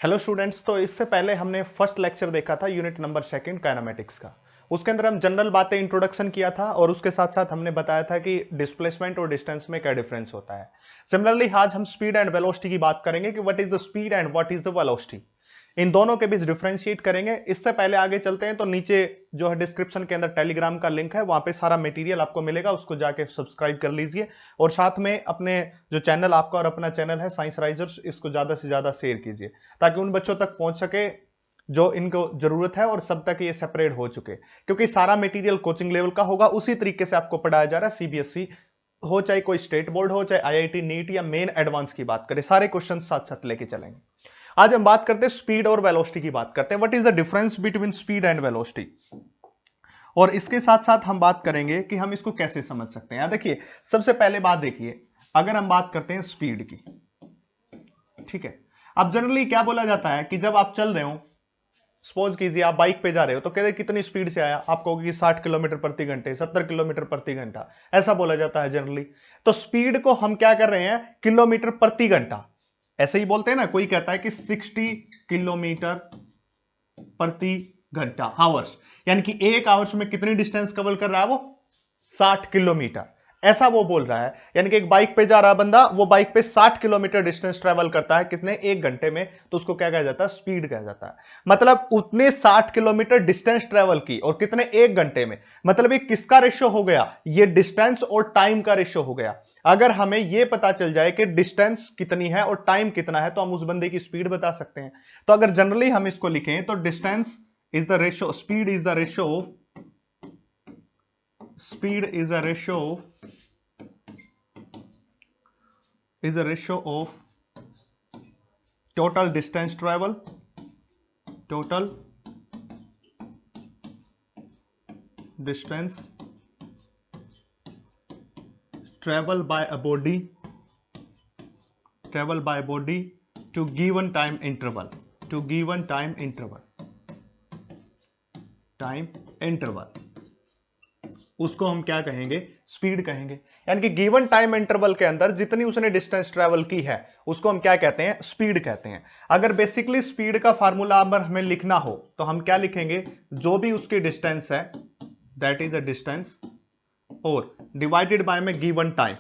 Hello students. तो इससे पहले हमने फर्स्ट लेक्चर देखा था यूनिट नंबर सेकंड काइनेमेटिक्स का। उसके अंदर हम जनरल बातें इंट्रोडक्शन किया था और उसके साथ साथ हमने बताया था कि डिस्प्लेसमेंट और डिस्टेंस में क्या डिफरेंस होता है। सिमिलरली आज हम स्पीड एंड वेलोसिटी की बात करेंगे कि what is the speed and what is the velocity. इन दोनों के बीच डिफरेंशिएट करेंगे। इससे पहले आगे चलते हैं तो नीचे जो है डिस्क्रिप्शन के अंदर टेलीग्राम का लिंक है, वहां पे सारा मटेरियल आपको मिलेगा, उसको जाके सब्सक्राइब कर लीजिए। और साथ में अपने जो चैनल आपका और अपना चैनल है साइंस राइजर्स, इसको ज्यादा से ज्यादा शेयर कीजिए ताकि उन बच्चों तक पहुंच सके जो इनको जरूरत है और सब तक ये सेपरेट हो चुके, क्योंकि सारा मटेरियल कोचिंग लेवल का होगा। उसी तरीके से आपको पढ़ाया जा रहा है। सीबीएसई हो, चाहे कोई स्टेट बोर्ड हो, चाहे आईआईटी नीट या मेन एडवांस की बात करें, सारे क्वेश्चन साथ साथ लेके चलेंगे। आज हम बात करते हैं स्पीड और वेलोसिटी की बात करते हैं। What is the difference between speed and velocity. और इसके साथ साथ हम बात करेंगे कि हम इसको कैसे समझ सकते हैं। देखिए, सबसे पहले बात देखिए, अगर हम बात करते हैं स्पीड की, ठीक है। अब जनरली क्या बोला जाता है कि जब आप चल रहे हो, सपोज कीजिए आप बाइक पे जा रहे हो, तो कहते कितनी स्पीड से आया, आप कहोगे कि 60 किलोमीटर प्रति घंटे, 70 किलोमीटर प्रति घंटा, ऐसा बोला जाता है जनरली। तो स्पीड को हम क्या कर रहे हैं, किलोमीटर प्रति घंटा ऐसे ही बोलते हैं ना। कोई कहता है कि 60 किलोमीटर प्रति घंटा आवर्स, यानी कि एक आवर्स में कितनी डिस्टेंस कवर कर रहा है वो, 60 किलोमीटर, ऐसा वो बोल रहा है। यानी कि एक बाइक पे जा रहा बंदा, वो बाइक पे 60 किलोमीटर डिस्टेंस ट्रेवल करता है, कितने, एक घंटे में, तो उसको क्या कहा जाता है, स्पीड कहा जाता है। मतलब उतने 60 किलोमीटर डिस्टेंस ट्रेवल की और कितने, एक घंटे में। मतलब ये किसका रेशियो हो गया, ये डिस्टेंस और टाइम का रेशियो हो गया। अगर हमें यह पता चल जाए कि डिस्टेंस कितनी है और टाइम कितना है, तो हम उस बंदे की स्पीड बता सकते हैं। तो अगर जनरली हम इसको लिखें तो distance is the ratio, speed is the ratio, speed is a ratio of total distance travel, total distance travel by a body to given time interval, time interval, उसको हम क्या कहेंगे, स्पीड कहेंगे। यानी कि गिवन टाइम इंटरवल के अंदर जितनी उसने डिस्टेंस ट्रेवल की है, उसको हम क्या कहते हैं, स्पीड कहते हैं। अगर बेसिकली स्पीड का फार्मूला अगर हमें लिखना हो तो हम क्या लिखेंगे, जो भी उसकी डिस्टेंस है, दैट इज अ डिस्टेंस, और डिवाइडेड बाय में गिवन टाइम,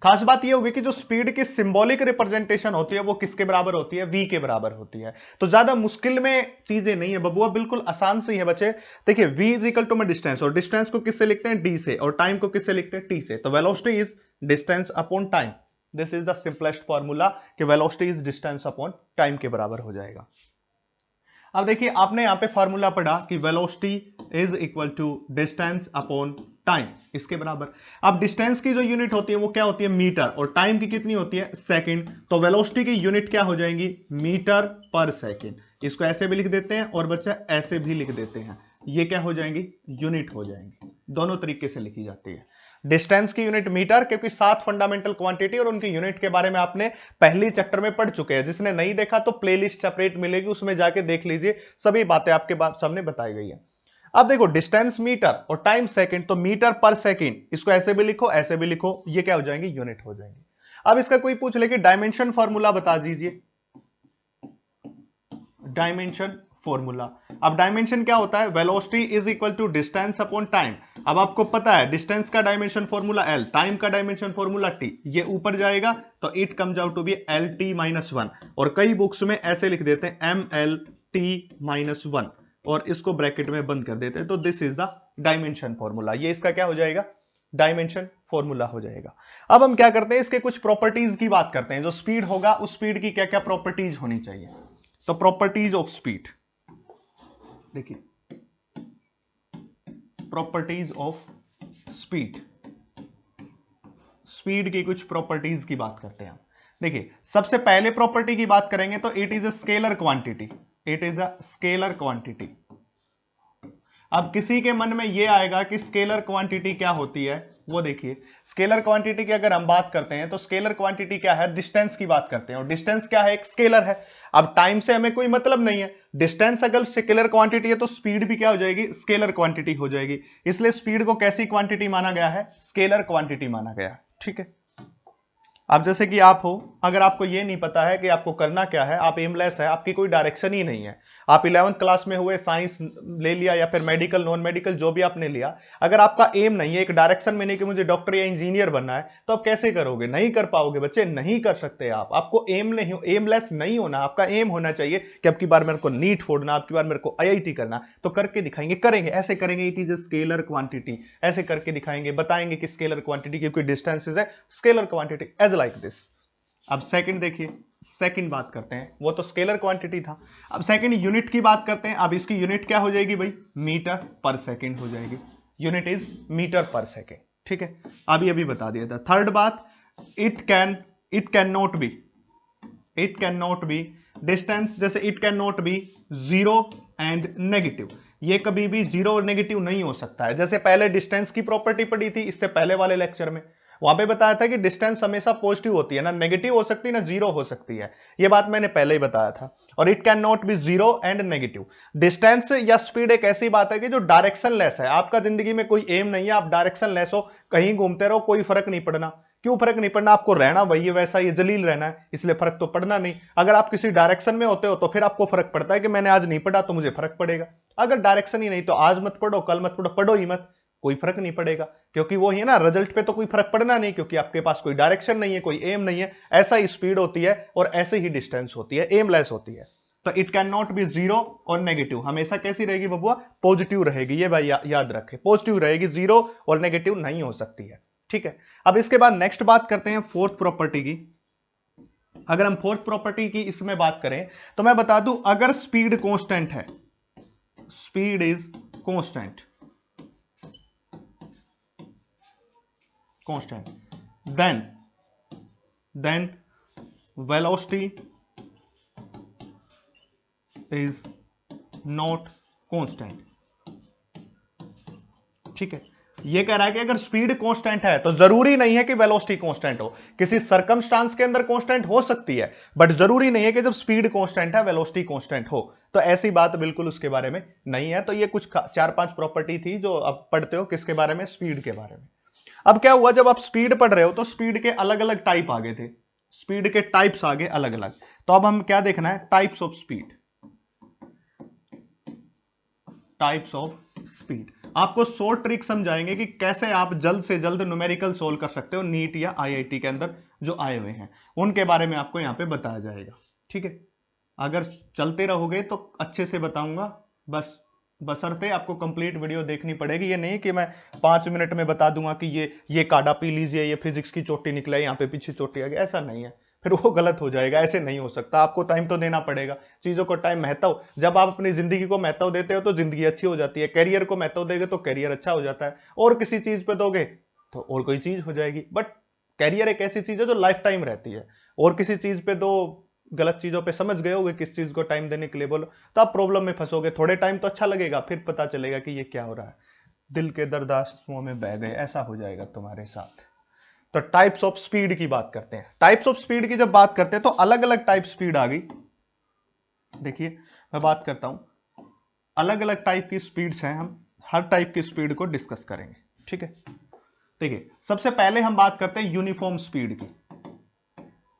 खास बात यह होगी कि जो स्पीड की सिंबॉलिक रिप्रेजेंटेशन होती है वो किसके बराबर होती है, v के बराबर होती है। तो ज्यादा मुश्किल में चीजें नहीं है बबुआ, बिल्कुल आसान से है बच्चे। देखिए, v इज इक्वल टू में डिस्टेंस, और डिस्टेंस को किससे लिखते हैं, d से, और टाइम को किससे लिखते हैं, t से। तो velocity is distance upon time. This is the simplest formula कि velocity is distance upon time के बराबर हो जाएगा। अब देखिए, आपने यहां पे फॉर्मूला पढ़ा कि velocity is equal to distance upon time, इसके बराबर। अब डिस्टेंस की जो यूनिट होती है वो क्या होती है, मीटर, और टाइम की कितनी होती है, सेकंड। तो वेलोसिटी की यूनिट क्या हो जाएंगी, मीटर पर सेकंड। इसको ऐसे भी लिख देते हैं और बच्चा ऐसे भी लिख देते हैं, ये क्या हो जाएंगी, यूनिट हो जाएंगी। दोनों तरीके से लिखी जाती है। डिस्टेंस की यूनिट मीटर, क्योंकि 7 फंडामेंटल क्वांटिटी और उनकी यूनिट के बारे में आपने पहली चैप्टर में पढ़ चुके हैं। जिसने नहीं देखा तो प्लेलिस्ट सेपरेट मिलेगी, उसमें जाके देख लीजिए, सभी बातें आपके सामने बताई गई है। अब देखो, डिस्टेंस मीटर और टाइम सेकंड, तो मीटर पर सेकंड, इसको ऐसे भी लिखो, ऐसे भी लिखो, ये क्या हो जाएंगे, यूनिट हो जाएंगे। अब इसका कोई पूछ ले कि डायमेंशन फॉर्मूला बता दीजिए, डायमेंशन फॉर्मूला। अब डायमेंशन क्या होता है, velocity is equal to distance upon time. अब आपको पता है डिस्टेंस का डायमेंशन फॉर्मूला L, टाइम का डायमेंशन फॉर्मूला T, ये ऊपर जाएगा तो it comes out to be LT-1, और कई बुक्स में ऐसे लिख देते हैं MLT-1 और इसको ब्रैकेट में बंद कर देते हैं। तो this is the dimension formula, ये इसका क्या हो जाएगा, डायमेंशन फॉर्मूला हो जाएगा। अब हम क्या करते हैं, इसके कुछ प्रॉपर्टीज की बात करते हैं। जो स्पीड होगा उस स्पीड की क्या क्या प्रॉपर्टीज होनी चाहिए। तो प्रॉपर्टीज ऑफ स्पीड, देखिए, प्रॉपर्टीज ऑफ स्पीड, स्पीड की कुछ प्रॉपर्टीज की बात करते हैं। देखिए, सबसे पहले प्रॉपर्टी की बात करेंगे तो it is a scalar quantity, it is a scalar quantity. अब किसी के मन में यह आएगा कि स्केलर क्वांटिटी क्या होती है, वो देखिए। स्केलर क्वांटिटी की अगर हम बात करते हैं तो स्केलर क्वांटिटी क्या है, डिस्टेंस की बात करते हैं, और डिस्टेंस क्या है, एक स्केलर है। अब टाइम से हमें कोई मतलब नहीं है, डिस्टेंस अगर स्केलर क्वांटिटी है तो स्पीड भी क्या हो जाएगी, स्केलर क्वांटिटी हो जाएगी। इसलिए स्पीड को कैसी क्वांटिटी माना गया है, स्केलर क्वांटिटी माना गया, ठीक है। अब जैसे कि आप हो, अगर आपको ये नहीं पता है कि आपको करना क्या है, आप एमलेस है, आपकी कोई डायरेक्शन ही नहीं है, आप 11th क्लास में हुए, साइंस ले लिया या फिर मेडिकल नॉन मेडिकल जो भी आपने लिया, अगर आपका एम नहीं है, एक डायरेक्शन में नहीं कि मुझे डॉक्टर या इंजीनियर बनना है, तो आप कैसे करोगे? नहीं कर पाओगे बच्चे, नहीं कर सकते आप। आपको एम नहीं, एमलेस नहीं होना, आपका एम होना चाहिए कि अब की बार मेरे को नीट फोड़ना, अब की बार मेरे को आईआईटी करना, तो करके दिखाएंगे, करेंगे, ऐसे करेंगे, it is a scalar quantity, ऐसे करके दिखाएंगे, बताएंगे कि स्केलर क्वांटिटी क्योंकि डिस्टेंसेस है, scalar quantity as like this. अब सेकंड देखिए, सेकंड बात करते हैं, वो तो स्केलर क्वांटिटी था। अब सेकंड यूनिट की बात करते हैं। अब इसकी यूनिट क्या हो जाएगी भाई? मीटर पर सेकंड हो जाएगी। Unit is metre per second, ठीक है, अभी बता दिया था। थर्ड बात, it can not be distance, जैसे it can not be zero and negative, ये कभी भी जीरो और नेगेटिव नहीं हो सकता है। जैसे पहले डिस्टेंस की प्रॉपर्टी पढ़ी थी इससे पहले वाले लेक्चर में, वहां पे बताया था कि डिस्टेंस हमेशा पॉजिटिव होती है, ना नेगेटिव हो सकती है ना जीरो हो सकती है, ये बात मैंने पहले ही बताया था। और it can not be zero and negative. Distance या स्पीड एक ऐसी बात है कि जो डायरेक्शन लेस है, आपका जिंदगी में कोई एम नहीं है, आप डायरेक्शन लेस हो, कहीं घूमते रहो, कोई फर्क नहीं पड़ना। क्यों फर्क नहीं पड़ना? आपको रहना वही है वैसा, ये जलील रहना है, इसलिए फर्क तो पड़ना नहीं। अगर आप किसी डायरेक्शन में होते हो तो फिर आपको फर्क पड़ता है कि मैंने आज नहीं पढ़ा तो मुझे फर्क पड़ेगा। अगर डायरेक्शन ही नहीं तो आज मत पढ़ो, कल मत पढ़ो, पढ़ो ही मत, कोई फर्क नहीं पड़ेगा, क्योंकि वो है ना, रिजल्ट पे तो कोई फर्क पड़ना नहीं, क्योंकि आपके पास कोई डायरेक्शन नहीं है, कोई एम नहीं है। ऐसा ही स्पीड होती है और ऐसे ही डिस्टेंस होती है, एमलेस होती है। तो it can not be zero और नेगेटिव, हमेशा कैसी रहेगी बबुआ? पॉजिटिव रहेगी, ये भाई याद रखे, पॉजिटिव रहेगी, जीरो और नेगेटिव नहीं हो सकती है, ठीक है। अब इसके बाद नेक्स्ट बात करते हैं फोर्थ प्रॉपर्टी की। अगर हम फोर्थ प्रॉपर्टी की इसमें बात करें तो मैं बता दूं, अगर स्पीड कांस्टेंट है, speed is constant, then velocity is not constant, ठीक है। ये कह रहा है कि अगर स्पीड कांस्टेंट है तो जरूरी नहीं है कि वेलोसिटी कांस्टेंट हो, किसी सर्कमस्टांस के अंदर कांस्टेंट हो सकती है, बट जरूरी नहीं है कि जब स्पीड कांस्टेंट है वेलोसिटी कांस्टेंट हो। तो ऐसी बात बिल्कुल उसके बारे में नहीं है। तो ये कुछ 4-5 प्रॉपर्टी थी जो अब पढ़ते हो, किसके बारे में? स्पीड के बारे में। अब क्या हुआ, जब आप स्पीड पढ़ रहे हो तो स्पीड के अलग अलग टाइप आ गए थे, स्पीड के टाइप्स आ गए अलग अलग। तो अब हम क्या देखना है? Types of speed, types of speed. आपको शॉर्ट ट्रिक समझाएंगे कि कैसे आप जल्द से जल्द न्यूमेरिकल सोल्व कर सकते हो नीट या आईआईटी के अंदर जो आए हुए हैं, उनके बारे में आपको यहां पे बताया जाएगा, ठीक है। अगर चलते रहोगे तो अच्छे से बताऊंगा, बस बशर्ते आपको कंप्लीट वीडियो देखनी पड़ेगी। ये नहीं कि मैं 5 मिनट में बता दूंगा कि ये काढ़ा पी लीजिए, ये फिजिक्स की चोटी निकला है, यहाँ पे पीछे चोटी आ गई, ऐसा नहीं है, फिर वो गलत हो जाएगा। ऐसे नहीं हो सकता, आपको टाइम तो देना पड़ेगा, चीजों को टाइम महत्व, जब आप अपनी जिंदगी को महत्व देते हो तो जिंदगी अच्छी हो जाती है, कैरियर को महत्व देगे तो कैरियर अच्छा हो जाता है, और किसी चीज पे दोगे तो और कोई चीज हो जाएगी। बट कैरियर एक ऐसी चीज है जो लाइफ टाइम रहती है, और किसी चीज पे दो, गलत चीजों पे समझ गए होगे किस चीज को टाइम देने के लिए बोलो, तो आप प्रॉब्लम में फंसोगे। थोड़े टाइम तो अच्छा लगेगा, फिर पता चलेगा कि ये क्या हो रहा है, दिल के दर्द आंसुओं में बह गए, ऐसा हो जाएगा तुम्हारे साथ। तो टाइप्स ऑफ स्पीड की बात करते हैं। टाइप्स ऑफ स्पीड की जब बात करते हैं तो अलग अलग टाइप स्पीड आ गई। देखिए मैं बात करता हूं, अलग अलग टाइप की स्पीड्स हैं, हम हर टाइप की स्पीड को डिस्कस करेंगे, ठीक है। देखिए सबसे पहले हम बात करते हैं यूनिफॉर्म स्पीड की।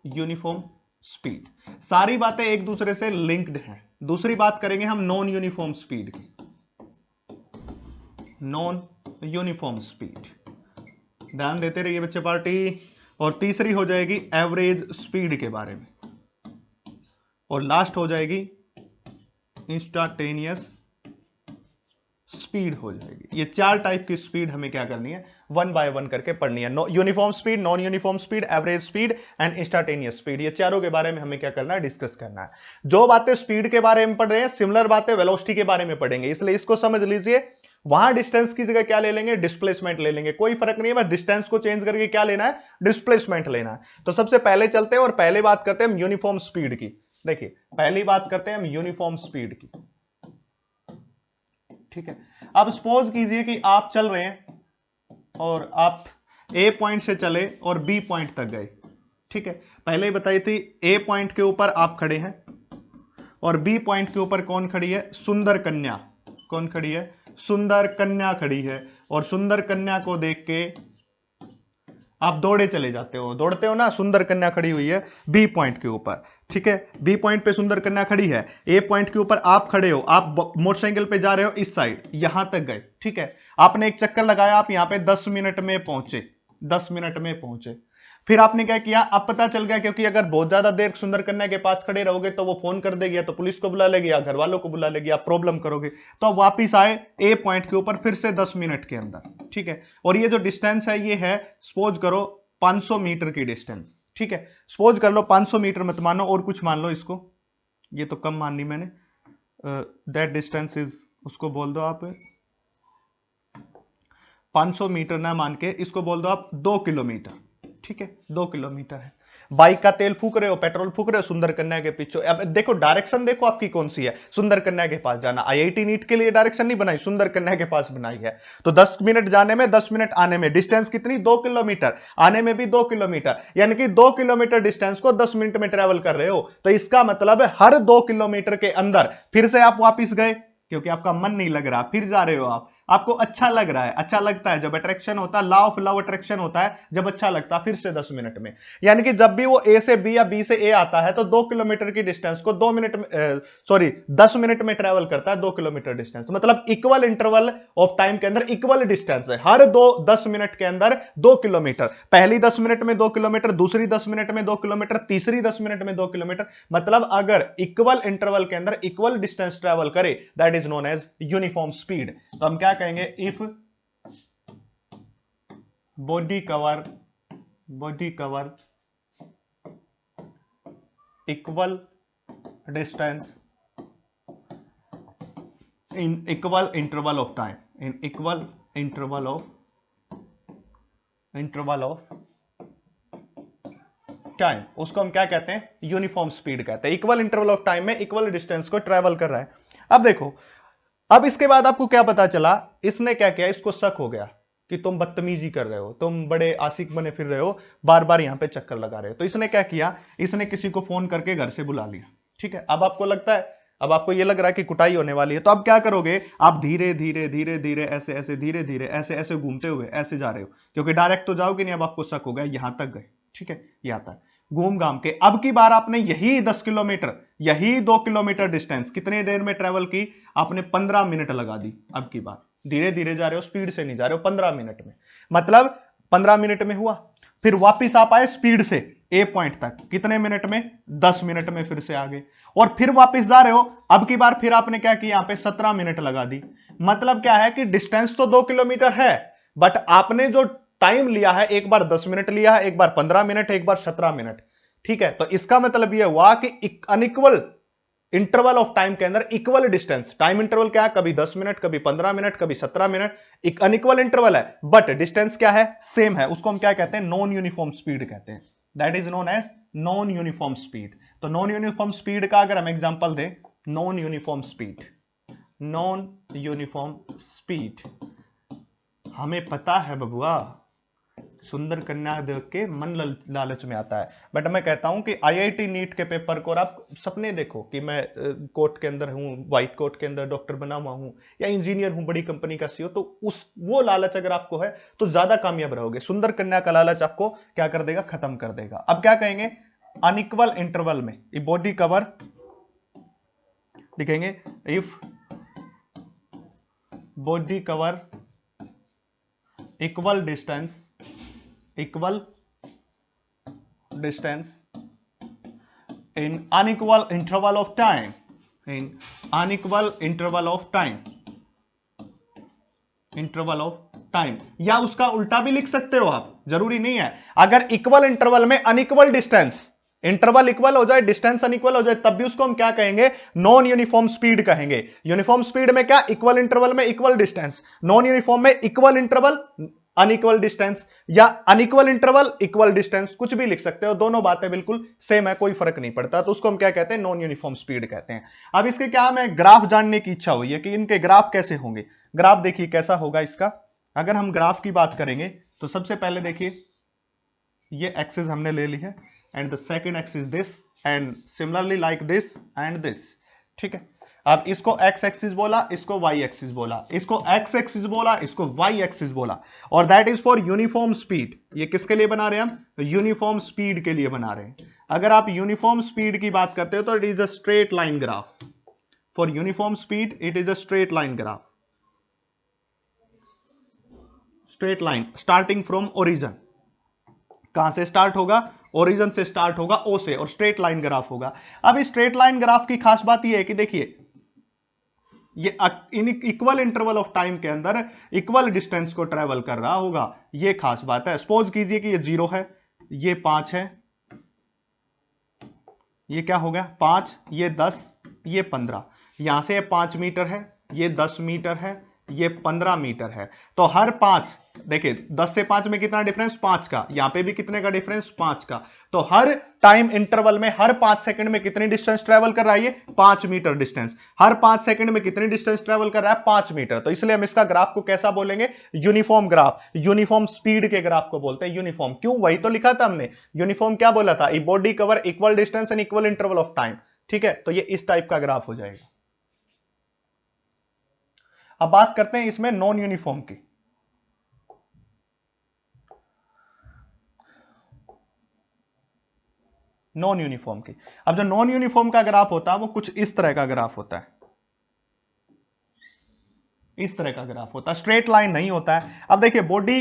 यूनिफॉर्म स्पीड, सारी बातें एक दूसरे से लिंक्ड हैं। दूसरी बात करेंगे हम नॉन यूनिफॉर्म स्पीड की, नॉन यूनिफॉर्म स्पीड, ध्यान देते रहिए बच्चे पार्टी। और तीसरी हो जाएगी एवरेज स्पीड के बारे में, और लास्ट हो जाएगी इंस्टांटेनियस स्पीड हो जाएगी। ये 4 टाइप की स्पीड हमें क्या करनी है? 1 बाय 1 करके पढ़नी है। Uniform speed, non uniform speed, average speed and instantaneous speed, ये चारों के बारे में हमें क्या करना है? डिस्कस करना है। जो बातें स्पीड के बारे में पढ़ रहे हैं, सिमिलर बातें वेलोसिटी के बारे में पढ़ेंगे, इसलिए इसको समझ लीजिए। वहां डिस्टेंस की जगह क्या ले लेंगे? डिस्प्लेसमेंट ले लेंगे, कोई फर्क नहीं है, बस डिस्टेंस को चेंज करके क्या लेना है? डिस्प्लेसमेंट लेना है। तो सबसे पहले चलते हैं और पहले बात करते हैं हम यूनिफॉर्म स्पीड की। देखिए पहली बात करते हैं हम यूनिफॉर्म स्पीड की, ठीक है। अब सपोज कीजिए कि आप चल रहे हैं और आप ए पॉइंट से चले और बी पॉइंट तक गए, ठीक है। पहले ही बताई थी, ए पॉइंट के ऊपर आप खड़े हैं और बी पॉइंट के ऊपर कौन खड़ी है? सुंदर कन्या। कौन खड़ी है? सुंदर कन्या खड़ी है। और सुंदर कन्या को देख के आप दौड़े चले जाते हो, दौड़ते हो ना, सुंदर कन्या खड़ी हुई है बी पॉइंट के ऊपर, ठीक है, बी पॉइंट पे सुंदर कन्या खड़ी है, ए पॉइंट के ऊपर आप खड़े हो, आप मोटरसाइकिल पे जा रहे हो इस साइड, यहां तक गए, ठीक है, आपने एक चक्कर लगाया, आप यहां पे 10 मिनट में पहुंचे, 10 मिनट में पहुंचे, फिर आपने क्या किया, अब पता चल गया, क्योंकि अगर बहुत ज्यादा देर सुंदर कन्या के पास खड़े रहोगे तो वो फोन कर देगी, या तो पुलिस को बुला लेगी, या घर वालों को बुला लेगी, आप प्रॉब्लम करोगे, तो आप वापिस आए ए पॉइंट के ऊपर फिर से 10 मिनट के अंदर, ठीक है, और ये जो डिस्टेंस है ये है, सपोज करो 500 मीटर की डिस्टेंस, ठीक है, सपोज कर लो 500 मीटर मत मानो और कुछ मान लो इसको, ये तो कम माननी मैंने, दैट डिस्टेंस इज, उसको बोल दो आप 500 मीटर ना मान के इसको बोल दो आप 2 किलोमीटर, ठीक है, 2 किलोमीटर है, बाइक का तेल फूक रहे हो, पेट्रोल फूक रहे हो, सुंदर कन्या के पीछे, अब देखो डायरेक्शन देखो आपकी कौन सी है, सुंदर कन्या के पास जाना, आईआईटी नीट के लिए डायरेक्शन नहीं बनाई, सुंदर कन्या के पास बनाई है, तो 10 मिनट जाने में 10 मिनट आने में, डिस्टेंस कितनी, 2 किलोमीटर, आने में भी 2 किलोमीटर, यानी कि 2 किलोमीटर डिस्टेंस को 10 मिनट में ट्रेवल कर रहे हो, तो इसका मतलब है हर 2 किलोमीटर के अंदर फिर से आप वापिस गए, क्योंकि आपका मन नहीं लग रहा, फिर जा रहे हो आप, आपको अच्छा लग रहा है, अच्छा लगता है, जब अट्रैक्शन होता है, लॉ ऑफ लव अट्रैक्शन होता है, जब अच्छा लगता है, फिर से 10 मिनट में, यानी कि जब भी वो ए से बी या बी से ए आता है तो 2 किलोमीटर की डिस्टेंस को 2 मिनट में, सॉरी 10 मिनट में ट्रेवल करता है, 2 किलोमीटर डिस्टेंस, मतलब इक्वल इंटरवल ऑफ टाइम के अंदर इक्वल डिस्टेंस है, हर 10 मिनट के अंदर 2 किलोमीटर, पहली 10 मिनट में 2 किलोमीटर, दूसरी 10 मिनट में 2 किलोमीटर, तीसरी 10 मिनट में 2 किलोमीटर, मतलब अगर इक्वल इंटरवल के अंदर इक्वल डिस्टेंस ट्रेवल करे, that is known as uniform speed, तो हम क्या कहेंगे, if body cover equal distance in equal interval of time, in equal interval of time, उसको हम क्या कहते हैं, यूनिफॉर्म स्पीड कहते हैं, इक्वल इंटरवल ऑफ टाइम में इक्वल डिस्टेंस को ट्रेवल कर रहा है। अब देखो, अब इसके बाद आपको क्या पता चला, इसने क्या किया, इसको शक हो गया कि तुम बदतमीजी कर रहे हो, तुम बड़े आशिक बने फिर रहे हो, बार बार यहां पे चक्कर लगा रहे हो, तो इसने क्या किया, इसने किसी को फोन करके घर से बुला लिया, ठीक है, अब आपको लगता है, अब आपको ये लग रहा है कि कुटाई होने वाली है, तो अब क्या करोगे, आप धीरे धीरे धीरे धीरे ऐसे ऐसे धीरे धीरे ऐसे ऐसे घूमते हुए ऐसे जा रहे हो, क्योंकि डायरेक्ट तो जाओगे नहीं, अब आपको शक हो गया, यहां तक गए, ठीक है, यहां तक घूम घाम के, अब की बार आपने यही 10 किलोमीटर, यही 2 किलोमीटर डिस्टेंस कितने देर में ट्रेवल की, आपने 15 मिनट लगा दी, अब की बार धीरे धीरे जा रहे हो, स्पीड से नहीं जा रहे हो, 15 मिनट में, मतलब 15 मिनट में हुआ, फिर वापिस आप आए स्पीड से ए पॉइंट तक, कितने मिनट में, 10 मिनट में फिर से आ गए, और फिर वापिस जा रहे हो, अब की बार फिर आपने क्या किया, यहां पे 17 मिनट लगा दी, मतलब क्या है कि डिस्टेंस तो 2 किलोमीटर है, बट आपने जो टाइम लिया है, एक बार 10 मिनट लिया है, एक बार 15 मिनट, एक बार 17 मिनट, ठीक है, तो इसका मतलब यह हुआ कि अनइक्वल इंटरवल ऑफ टाइम के अंदर इक्वल डिस्टेंस, टाइम इंटरवल क्या है, कभी 10 मिनट, कभी 15 मिनट, कभी 17 मिनट, एक अनइक्वल इंटरवल है, बट डिस्टेंस क्या है, सेम है, उसको हम क्या कहते हैं, नॉन यूनिफॉर्म स्पीड कहते हैं, that is known as non uniform speed. तो नॉन यूनिफॉर्म स्पीड का अगर हम एग्जांपल दें, non uniform speed, non uniform speed, हमें पता है बबुआ, सुंदर कन्या देख के मन लालच में आता है, बट मैं कहता हूं कि आईआईटी नीट के पेपर को, और आप सपने देखो कि मैं कोर्ट के अंदर हूं, व्हाइट कोट के अंदर डॉक्टर बना हुआ हूं, या इंजीनियर हूं, बड़ी कंपनी का सीईओ, तो उस वो लालच अगर आपको है तो ज्यादा कामयाब रहोगे, सुंदर कन्या का लालच आपको क्या कर देगा, खत्म कर देगा। अब क्या कहेंगे, अनइक्वल इंटरवल में बॉडी कवर लिखेंगे, if body cover equal distance in unequal interval of time, in unequal interval of time, या उसका उल्टा भी लिख सकते हो आप, जरूरी नहीं है, अगर इक्वल इंटरवल में अनइक्वल डिस्टेंस, इंटरवल इक्वल हो जाए, डिस्टेंस अनइक्वल हो जाए, तब भी उसको हम क्या कहेंगे, नॉन यूनिफॉर्म स्पीड कहेंगे। यूनिफॉर्म स्पीड में क्या, इक्वल इंटरवल में इक्वल डिस्टेंस, नॉन यूनिफॉर्म में इक्वल इंटरवल अनइक्वल डिस्टेंस, या अनइक्वल इंटरवल इक्वल डिस्टेंस, कुछ भी लिख सकते हो, दोनों बातें बिल्कुल सेम है, कोई फर्क नहीं पड़ता, तो उसको हम क्या कहते हैं, नॉन यूनिफॉर्म स्पीड कहते हैं। अब इसके क्या हमें ग्राफ जानने की इच्छा हुई है कि इनके ग्राफ कैसे होंगे, ग्राफ देखिए कैसा होगा इसका। अगर हम ग्राफ की बात करेंगे तो सबसे पहले देखिए, ये एक्सिस हमने ले ली है, and the second axis this, and similarly like this and this, ठीक है। अब इसको एक्स एक्सिस बोला, इसको वाई एक्सिस बोला, इसको एक्स एक्सिस बोला, इसको वाई एक्सिस बोला, और that is for uniform speed. ये किसके लिए बना रहे हैं हम? यूनिफॉर्म स्पीड के लिए बना रहे हैं। अगर आप यूनिफॉर्म स्पीड की बात करते हो तो it is a straight line graph. For uniform speed it is a straight line graph, straight line starting from origin. कहां से स्टार्ट होगा? ओरिजिन से स्टार्ट होगा, ओ से, और स्ट्रेट लाइन ग्राफ होगा। अब इस स्ट्रेट लाइन ग्राफ की खास बात यह है कि देखिए ये इन इक्वल इंटरवल ऑफ टाइम के अंदर इक्वल डिस्टेंस को ट्रेवल कर रहा होगा, ये खास बात है। सपोज कीजिए कि ये 0 है, ये 5 है, ये क्या हो गया 5, ये 10, ये 15, यहां से ये 5 मीटर है, ये 10 मीटर है, ये 15 मीटर है। तो हर 5, देखिए 10 से 5 में कितना डिफरेंस? 5 का। यहां पे भी कितने का डिफरेंस? 5 का। तो हर टाइम इंटरवल में हर 5 सेकंड में कितनी डिस्टेंस ट्रेवल कर रहा है? ये 5 मीटर डिस्टेंस। हर 5 सेकंड में कितनी डिस्टेंस ट्रेवल कर रहा है? 5 मीटर। तो इसलिए हम इसका ग्राफ को कैसा बोलेंगे? Uniform graph. यूनिफॉर्म स्पीड के ग्राफ को बोलते हैं यूनिफॉर्म। क्यों? वही तो लिखा था हमने। यूनिफॉर्म क्या बोला था? A body cover equal distance and equal interval of time. ठीक है, तो ये इस टाइप का ग्राफ हो जाएगा। अब बात करते हैं इसमें नॉन यूनिफॉर्म की। नॉन यूनिफॉर्म की, अब जो नॉन यूनिफॉर्म का ग्राफ होता है वो कुछ इस तरह का ग्राफ होता है। इस तरह का ग्राफ होता है, स्ट्रेट लाइन नहीं होता है। अब देखिए बॉडी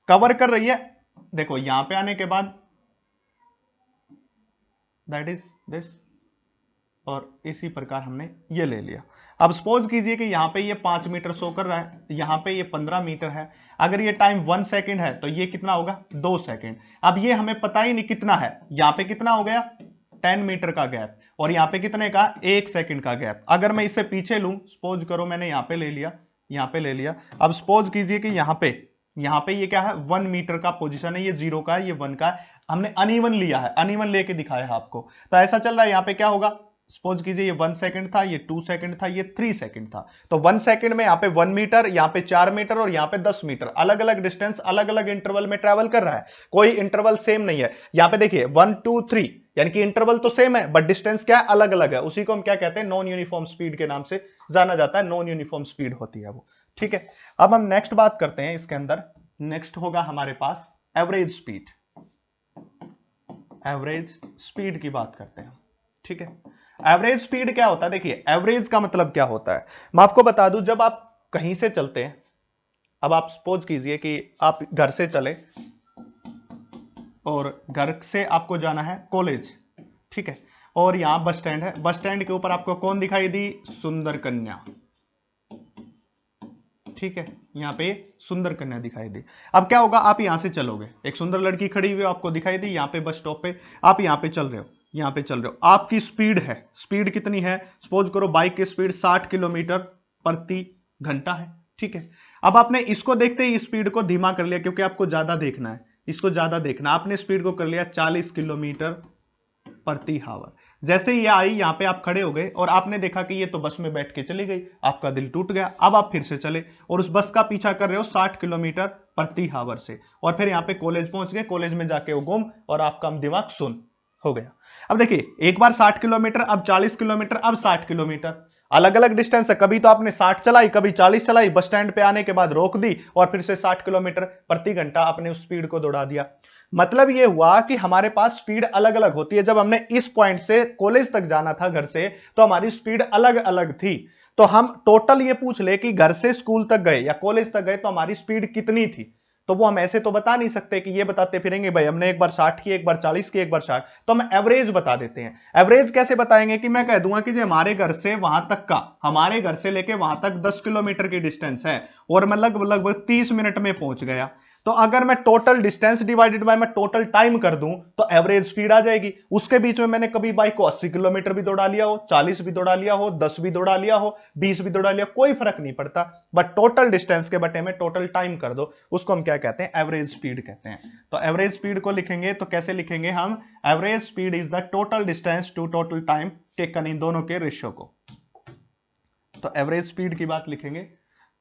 कवर कर रही है, देखो यहां पे आने के बाद दैट इज दिस, और इसी प्रकार हमने ये ले लिया। अब सपोज कीजिए कि यहां पे ये 5 मीटर शो कर रहा है, यहां पे ये 15 मीटर है। अगर ये टाइम 1 सेकंड है तो ये कितना होगा? 2 सेकंड। अब ये हमें पता ही नहीं कितना है। यहां पे कितना हो गया? 10 मीटर का गैप, और यहां पे कितने का? 1 सेकंड का गैप। अगर मैं इसे पीछे लूं, सपोज करो मैंने यहां पे ले लिया, यहां पे ले लिया। अब सपोज कीजिए कि यहां पे ये क्या है? 1 मीटर का पोजीशन है, ये 0 का है, ये 1 का है। हमने अनइवन लिया है, अनइवन लेके दिखाया है आपको। तो ऐसा चल रहा है, यहां पे क्या होगा? सपोज कीजिए ये 1 सेकंड था, ये 2 सेकंड था, ये 3 सेकंड था। तो 1 सेकंड में यहाँ पे 1 मीटर, यहाँ पे 4 मीटर, और यहाँ पे 10 मीटर, अलग अलग डिस्टेंस अलग अलग इंटरवल में ट्रेवल कर रहा है। कोई इंटरवल सेम नहीं है। यहाँ पे देखिए 1 2 3, यानी कि इंटरवल तो सेम है बट डिस्टेंस क्या है? अलग अलग है। उसी को हम क्या कहते हैं? नॉन यूनिफॉर्म स्पीड के नाम से जाना जाता है। नॉन यूनिफॉर्म स्पीड होती है वो। ठीक है, अब हम नेक्स्ट बात करते हैं इसके अंदर। नेक्स्ट होगा हमारे पास एवरेज स्पीड। एवरेज स्पीड की बात करते हैं। ठीक है, एवरेज स्पीड क्या होता है? देखिए एवरेज का मतलब क्या होता है, मैं आपको बता दूं। जब आप कहीं से चलते हैं, अब आप सपोज कीजिए कि आप घर से चले और घर से आपको जाना है कॉलेज। ठीक है, और यहां बस स्टैंड है, बस स्टैंड के ऊपर आपको कौन दिखाई दी? सुंदर कन्या। ठीक है, यहां पे सुंदर कन्या दिखाई दी। अब क्या होगा? आप यहां से चलोगे, एक सुंदर लड़की खड़ी हुई आपको दिखाई दी, यहां पे बस स्टॉप पे आप यहां पे चल रहे हो, यहां पे चल रहे हो। आपकी स्पीड है, स्पीड कितनी है? सपोज करो बाइक की स्पीड 60 किलोमीटर प्रति घंटा है। ठीक है, अब आपने इसको देखते ही स्पीड को धीमा कर लिया, क्योंकि आपको ज्यादा देखना है, इसको ज्यादा देखना। आपने स्पीड को कर लिया 40 किलोमीटर प्रति हावर। जैसे ये आई, यहां पे आप खड़े हो गए और आपने देखा कि ये तो बस में बैठ के चली गई, आपका दिल टूट गया। अब आप फिर से चले और उस बस का पीछा कर रहे हो 60 किलोमीटर प्रति हावर से, और फिर यहां पे कॉलेज पहुंच गए, कॉलेज में जाके वो गुम और आपका दिमाग सुन हो गया। अब देखिए एक बार 60 किलोमीटर, अब 40 किलोमीटर, अब 60 किलोमीटर, अलग अलग डिस्टेंस है। कभी तो आपने 60 चलाई, कभी 40 चलाई, बस स्टैंड पे आने के बाद रोक दी और फिर से 60 किलोमीटर प्रति घंटा अपने उस स्पीड को दौड़ा दिया। मतलब ये हुआ कि हमारे पास स्पीड अलग अलग होती है। जब हमने इस पॉइंट से कॉलेज तक जाना था घर से, तो हमारी स्पीड अलग अलग थी। तो हम टोटल ये पूछ ले कि घर से स्कूल तक गए या कॉलेज तक गए तो हमारी स्पीड कितनी थी, तो वो हम ऐसे तो बता नहीं सकते कि ये बताते फिरेंगे भाई हमने एक बार 60 की, एक बार 40 की, एक बार 60। तो हम एवरेज बता देते हैं। एवरेज कैसे बताएंगे? कि मैं कह दूंगा कि जो हमारे घर से वहां तक का, हमारे घर से लेके वहां तक 10 किलोमीटर की डिस्टेंस है और मैं लगभग 30 मिनट में पहुंच गया, तो अगर मैं टोटल डिस्टेंस डिवाइडेड बाय मैं टोटल टाइम कर दूं तो एवरेज स्पीड आ जाएगी। उसके बीच में मैंने कभी बाइक को 80 किलोमीटर भी दौड़ा लिया हो, 40 भी दौड़ा लिया हो, 10 भी दौड़ा लिया हो, 20 भी दौड़ा लिया, कोई फर्क नहीं पड़ता। बट टोटल डिस्टेंस के बटे में टोटल टाइम कर दो, उसको हम क्या कहते हैं? एवरेज स्पीड कहते हैं। तो एवरेज स्पीड को लिखेंगे तो कैसे लिखेंगे हम? Average speed is the total distance to total time taken, इन दोनों के रेशियो को। तो एवरेज स्पीड की बात लिखेंगे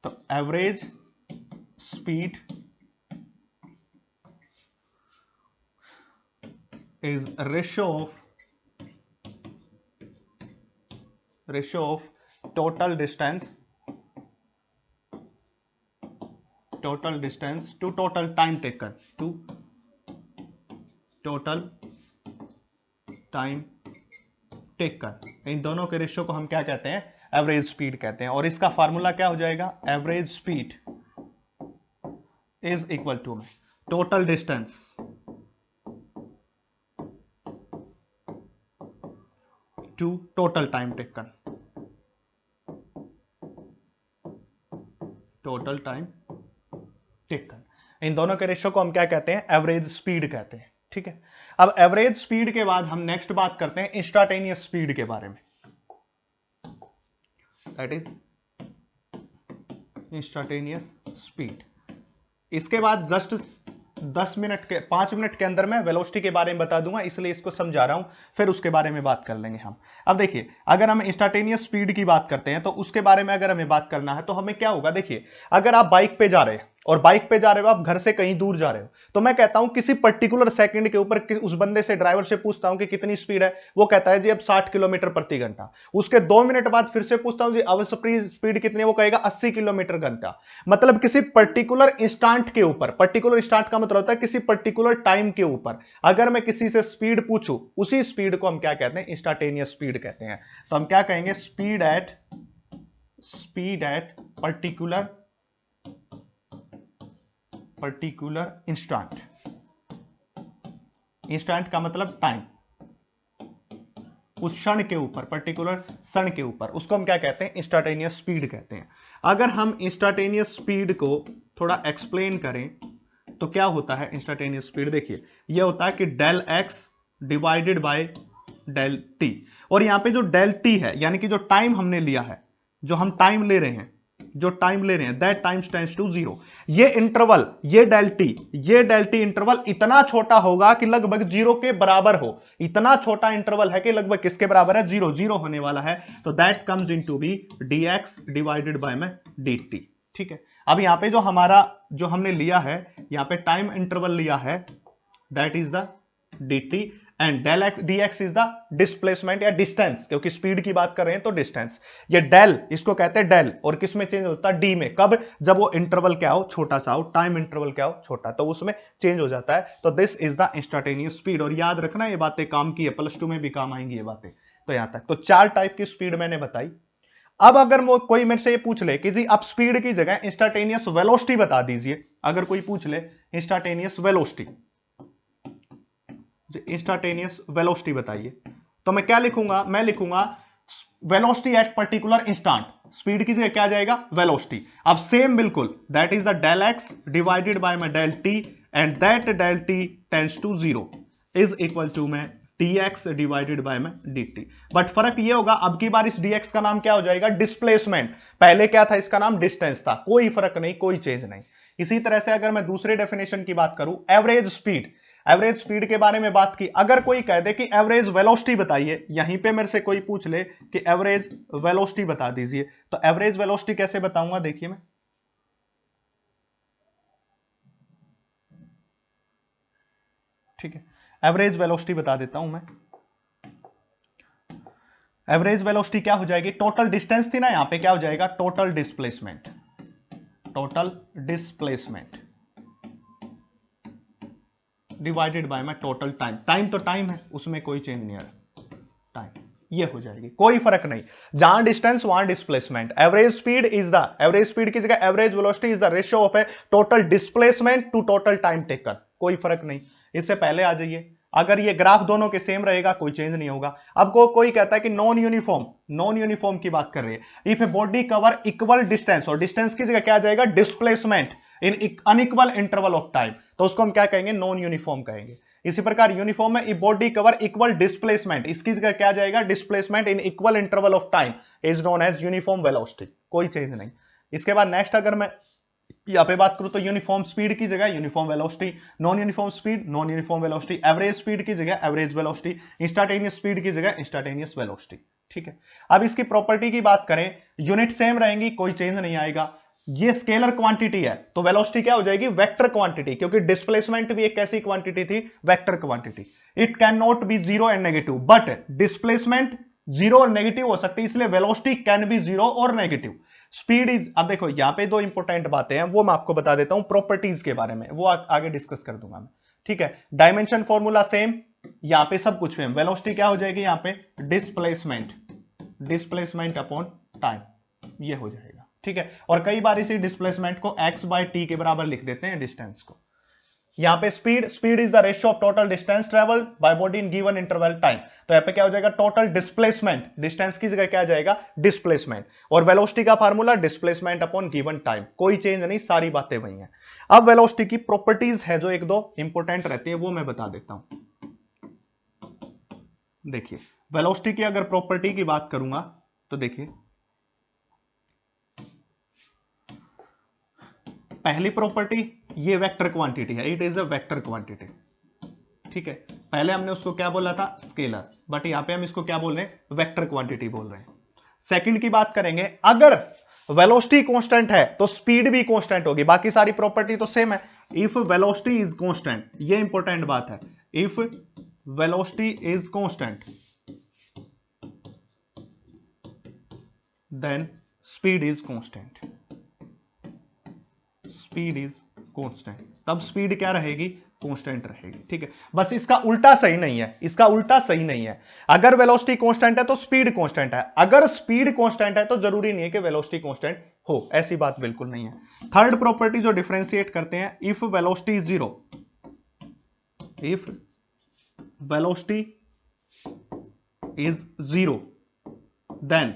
तो average speed is ratio of total distance to total time taken, to total time taken. इन दोनों के रेशियो को हम क्या कहते हैं? एवरेज स्पीड कहते हैं। और इसका फार्मूला क्या हो जाएगा? Average speed is equal to में total distance to total time taken, total time taken. इन दोनों के रेशियो को हम क्या कहते हैं? एवरेज स्पीड कहते हैं। ठीक है, अब एवरेज स्पीड के बाद हम नेक्स्ट बात करते हैं इंस्टांटेनियस स्पीड के बारे में। That is instantaneous speed. इसके बाद जस्ट 5 मिनट के अंदर मैं वेलोसिटी के बारे में बता दूंगा, इसलिए इसको समझा रहा हूं, फिर उसके बारे में बात कर लेंगे हम। अब देखिए, अगर हम इंस्टांटेनियस स्पीड की बात करते हैं तो उसके बारे में अगर हमें बात करना है तो हमें क्या होगा? देखिए, अगर आप बाइक पे जा रहे हैं और बाइक पे जा रहे हो, आप घर से कहीं दूर जा रहे हो, तो मैं कहता हूं किसी पर्टिकुलर सेकंड के ऊपर उस बंदे से, ड्राइवर से पूछता हूं कि कितनी स्पीड है, वो कहता है जी अब 60 किलोमीटर प्रति घंटा। उसके 2 मिनट बाद फिर से पूछता हूं जी अब स्पीड कितनी है, वो कहेगा 80 किलोमीटर घंटा। मतलब किसी पर्टिकुलर इंस्टांट के ऊपर, पर्टिकुलर इंस्टांट का मतलब होता है किसी पर्टिकुलर टाइम के ऊपर अगर मैं किसी से स्पीड पूछूं, उसी स्पीड को हम क्या कहते हैं? इंस्टांटेनियस स्पीड कहते हैं। तो हम क्या कहेंगे? स्पीड एट पर्टिकुलर इंस्टांट का मतलब टाइम, उस क्षण के ऊपर, पर्टिकुलर क्षण के ऊपर, उसको हम क्या कहते हैं? इंस्टांटेनियस स्पीड कहते हैं। अगर हम इंस्टांटेनियस स्पीड को थोड़ा एक्सप्लेन करें तो क्या होता है इंस्टांटेनियस स्पीड? देखिए, यह होता है कि del x divided by del t. और यहां पे जो डेल टी है, यानी कि जो टाइम हमने लिया है, जो हम टाइम ले रहे हैं, दैट टाइम्स टेंड्स टू 0। ये इंटरवल, ये डेल टी इंटरवल इतना छोटा होगा कि लगभग 0 के बराबर हो। इतना छोटा इंटरवल है कि लगभग किसके बराबर है? 0 होने वाला है। तो that comes into be dx divided by में dt। ठीक है, अब यहां पे जो हमने लिया है, यहां पे टाइम इंटरवल लिया है, that is the dt, and del x dx is the displacement या डिस्टेंस, क्योंकि स्पीड की बात कर रहे हैं तो डिस्टेंस। ये डेल, इसको कहते हैं डेल, और किस में चेंज होता है? डी में। कब? जब वो इंटरवल क्या हो? छोटा सा हो, टाइम इंटरवल क्या हो? छोटा, तो उसमें चेंज हो जाता है। तो this is the instantaneous speed. और याद रखना, ये बातें काम की है, +2 में भी काम आएंगी ये बातें। तो यहां तक तो 4 टाइप की स्पीड मैंने बताई। अब अगर कोई मेरे से ये पूछ ले कि जी आप स्पीड की जगह इंस्टांटेनियस वेलोसिटी बता दीजिए, अगर कोई पूछ ले इंस्टांटेनियस वेलोसिटी बताइए, तो मैं क्या लिखूंगा? मैं लिखूंगा velocity at particular instant. Speed की जगह क्या जाएगा? वेलोसिटी। अब सेम बिल्कुल, that is the del x divided by my del t, and that del t tends to 0 is equal to में dx डिवाइडेड बाय में dt। बट फर्क ये होगा, अब की बार इस dx का नाम क्या हो जाएगा? डिस्प्लेसमेंट। पहले क्या था? इसका नाम डिस्टेंस था। कोई फर्क नहीं, कोई चेंज नहीं। इसी तरह से अगर मैं दूसरे डेफिनेशन की बात करूं, एवरेज स्पीड के बारे में बात की। अगर कोई कह दे कि एवरेज वेलोसिटी बताइए, यहीं पे मेरे से कोई पूछ ले कि एवरेज वेलोसिटी बता दीजिए, तो एवरेज वेलोसिटी कैसे बताऊंगा? देखिए, मैं ठीक है, एवरेज वेलोसिटी बता देता हूं मैं। एवरेज वेलोसिटी क्या हो जाएगी? टोटल डिस्टेंस थी ना, यहां पे क्या हो जाएगा? Total displacement divided by my total time तो टाइम है, उसमें कोई चेंज नहीं आ रहा, टाइम, ये हो जाएगी, कोई फर्क नहीं। जहां डिस्टेंस वहां डिस्प्लेसमेंट। एवरेज स्पीड की जगह average velocity is the ratio of a total displacement to total time taken. कोई फर्क नहीं। इससे पहले आ जाइए, अगर ये ग्राफ दोनों के सेम रहेगा कोई चेंज नहीं होगा। अब कोई कहता है कि नॉन यूनिफॉर्म की बात कर रही है। If a body cover equal distance, और डिस्टेंस की जगह क्या जाएगा? Displacement in unequal interval of time, तो उसको हम क्या कहेंगे? नॉन यूनिफॉर्म कहेंगे। इसी प्रकार यूनिफॉर्म में if body cover equal displacement, इसकी जगह क्या जाएगा? Displacement in equal interval of time is known as uniform velocity. कोई चेंज नहीं। इसके बाद नेक्स्ट अगर मैं यहां पे बात करूं तो यूनिफॉर्म स्पीड की जगह uniform velocity, non uniform speed non uniform velocity, average speed की जगह एवरेज वेलोसिटी, इंस्टांटेनियस स्पीड की जगह इंस्टांटेनियस वेलोसिटी। ठीक है, अब इसकी प्रॉपर्टी की बात करें, यूनिट सेम रहेंगी, कोई चेंज नहीं आएगा। ये स्केलर क्वांटिटी है, तो वेलोसिटी क्या हो जाएगी? वेक्टर क्वांटिटी, क्योंकि डिस्प्लेसमेंट भी एक कैसी क्वांटिटी थी? Vector quantity. It can not be zero and negative, but displacement zero और नेगेटिव हो सकती है, इसलिए वेलोसिटी कैन बी जीरो और नेगेटिव। स्पीड इज, अब देखो यहां पे दो इंपॉर्टेंट बातें हैं, वो मैं आपको बता देता हूं प्रॉपर्टीज के बारे में, वो आगे डिस्कस कर दूंगा मैं, ठीक है। डायमेंशन फॉर्मूला सेम, यहां पे सब कुछ सेम। वेलोसिटी क्या हो जाएगी यहां पे, डिस्प्लेसमेंट, डिस्प्लेसमेंट अपॉन टाइम, ये हो जाएगा, ठीक है। और कई बार इसी डिस्प्लेसमेंट को x बाय टी के बराबर लिख देते हैं डिस्टेंस को। यहां पे speed is the ratio of total distance travel by body in given interval time. तो यहां पे क्या हो जाएगा, टोटल डिस्प्लेसमेंट, डिस्टेंस की जगह क्या आ जाएगा, डिस्प्लेसमेंट। और वेलोसिटी का formula displacement upon given time, कोई चेंज नहीं, सारी बातें वही हैं। अब वेलोसिटी की प्रॉपर्टीज है जो एक दो इंपॉर्टेंट रहती है, वो मैं बता देता हूं। देखिए वेलोसिटी की अगर प्रॉपर्टी की बात करूंगा तो देखिए, पहली प्रॉपर्टी ये वेक्टर क्वांटिटी है, it is a vector quantity, ठीक है। पहले हमने उसको क्या बोला था, स्केलर, बट यहां पे हम इसको क्या बोल रहे हैं, वेक्टर क्वांटिटी बोल रहे हैं। सेकंड की बात करेंगे, अगर वेलोसिटी कांस्टेंट है तो स्पीड भी कांस्टेंट होगी, बाकी सारी प्रॉपर्टी तो सेम है। इफ वेलोसिटी इज कांस्टेंट, ये इंपॉर्टेंट बात है, if velocity is constant then speed is constant, speed is constant, तब स्पीड क्या रहेगी, कांस्टेंट रहेगी, ठीक है। बस इसका उल्टा सही नहीं है, इसका उल्टा सही नहीं है। अगर वेलोसिटी कांस्टेंट है तो स्पीड कांस्टेंट है, अगर स्पीड कांस्टेंट है तो जरूरी नहीं है कि वेलोसिटी कांस्टेंट हो, ऐसी बात बिल्कुल नहीं है। थर्ड प्रॉपर्टी जो डिफरेंशिएट करते हैं, if velocity is zero, if velocity is zero then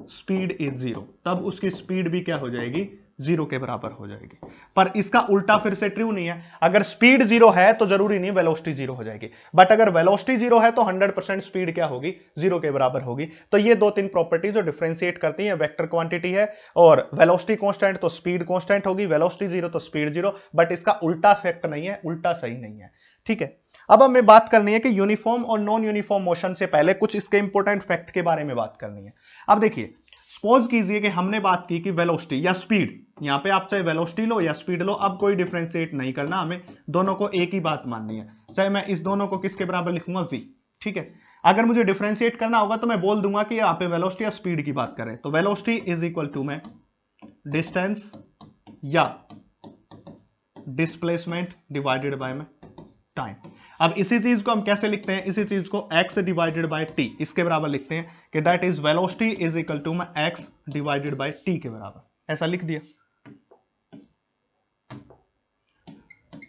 speed is zero, तब उसकी स्पीड भी क्या हो जाएगी, जीरो के बराबर हो जाएगी। पर इसका उल्टा फिर से ट्रू नहीं है, अगर स्पीड जीरो है तो जरूरी नहीं वेलोसिटी जीरो हो जाएगी, बट अगर वेलोसिटी जीरो है तो 100% स्पीड क्या होगी, जीरो के बराबर होगी। तो ये दो तीन प्रॉपर्टी जो डिफरेंशिएट करती है, वेक्टर क्वांटिटी है और वेलोसिटी कांस्टेंट तो स्पीड कांस्टेंट होगी, वेलोसिटी जीरो तो स्पीड जीरो, बट इसका उल्टा फैक्ट नहीं है, उल्टा सही नहीं है, ठीक है। अब हमें बात करनी है कि यूनिफॉर्म और नॉन यूनिफॉर्म मोशन से पहले कुछ इसके इंपॉर्टेंट फैक्ट के बारे में बात करनी है। अब देखिए, सपोज कीजिए कि हमने बात की कि वेलोसिटी या स्पीड, यहां पे आप चाहे वेलोसिटी लो या स्पीड लो, अब कोई डिफरेंशिएट नहीं करना, हमें दोनों को एक ही बात माननी है। चाहे मैं इस दोनों को किसके बराबर लिखूंगा, v, ठीक है। अगर मुझे डिफरेंशिएट करना होगा तो मैं बोल दूंगा कि यहाँ पे वेलोसिटी या स्पीड की बात करें तो वेलोसिटी इज इक्वल टू मैं डिस्टेंस या डिस्प्लेसमेंट डिवाइडेड बाय में टाइम। अब इसी चीज को हम कैसे लिखते हैं, इसी चीज को x डिवाइडेड बाय t, इसके बराबर लिखते हैं कि that is velocity is equal to में x डिवाइडेड बाय t के बराबर, ऐसा लिख दिया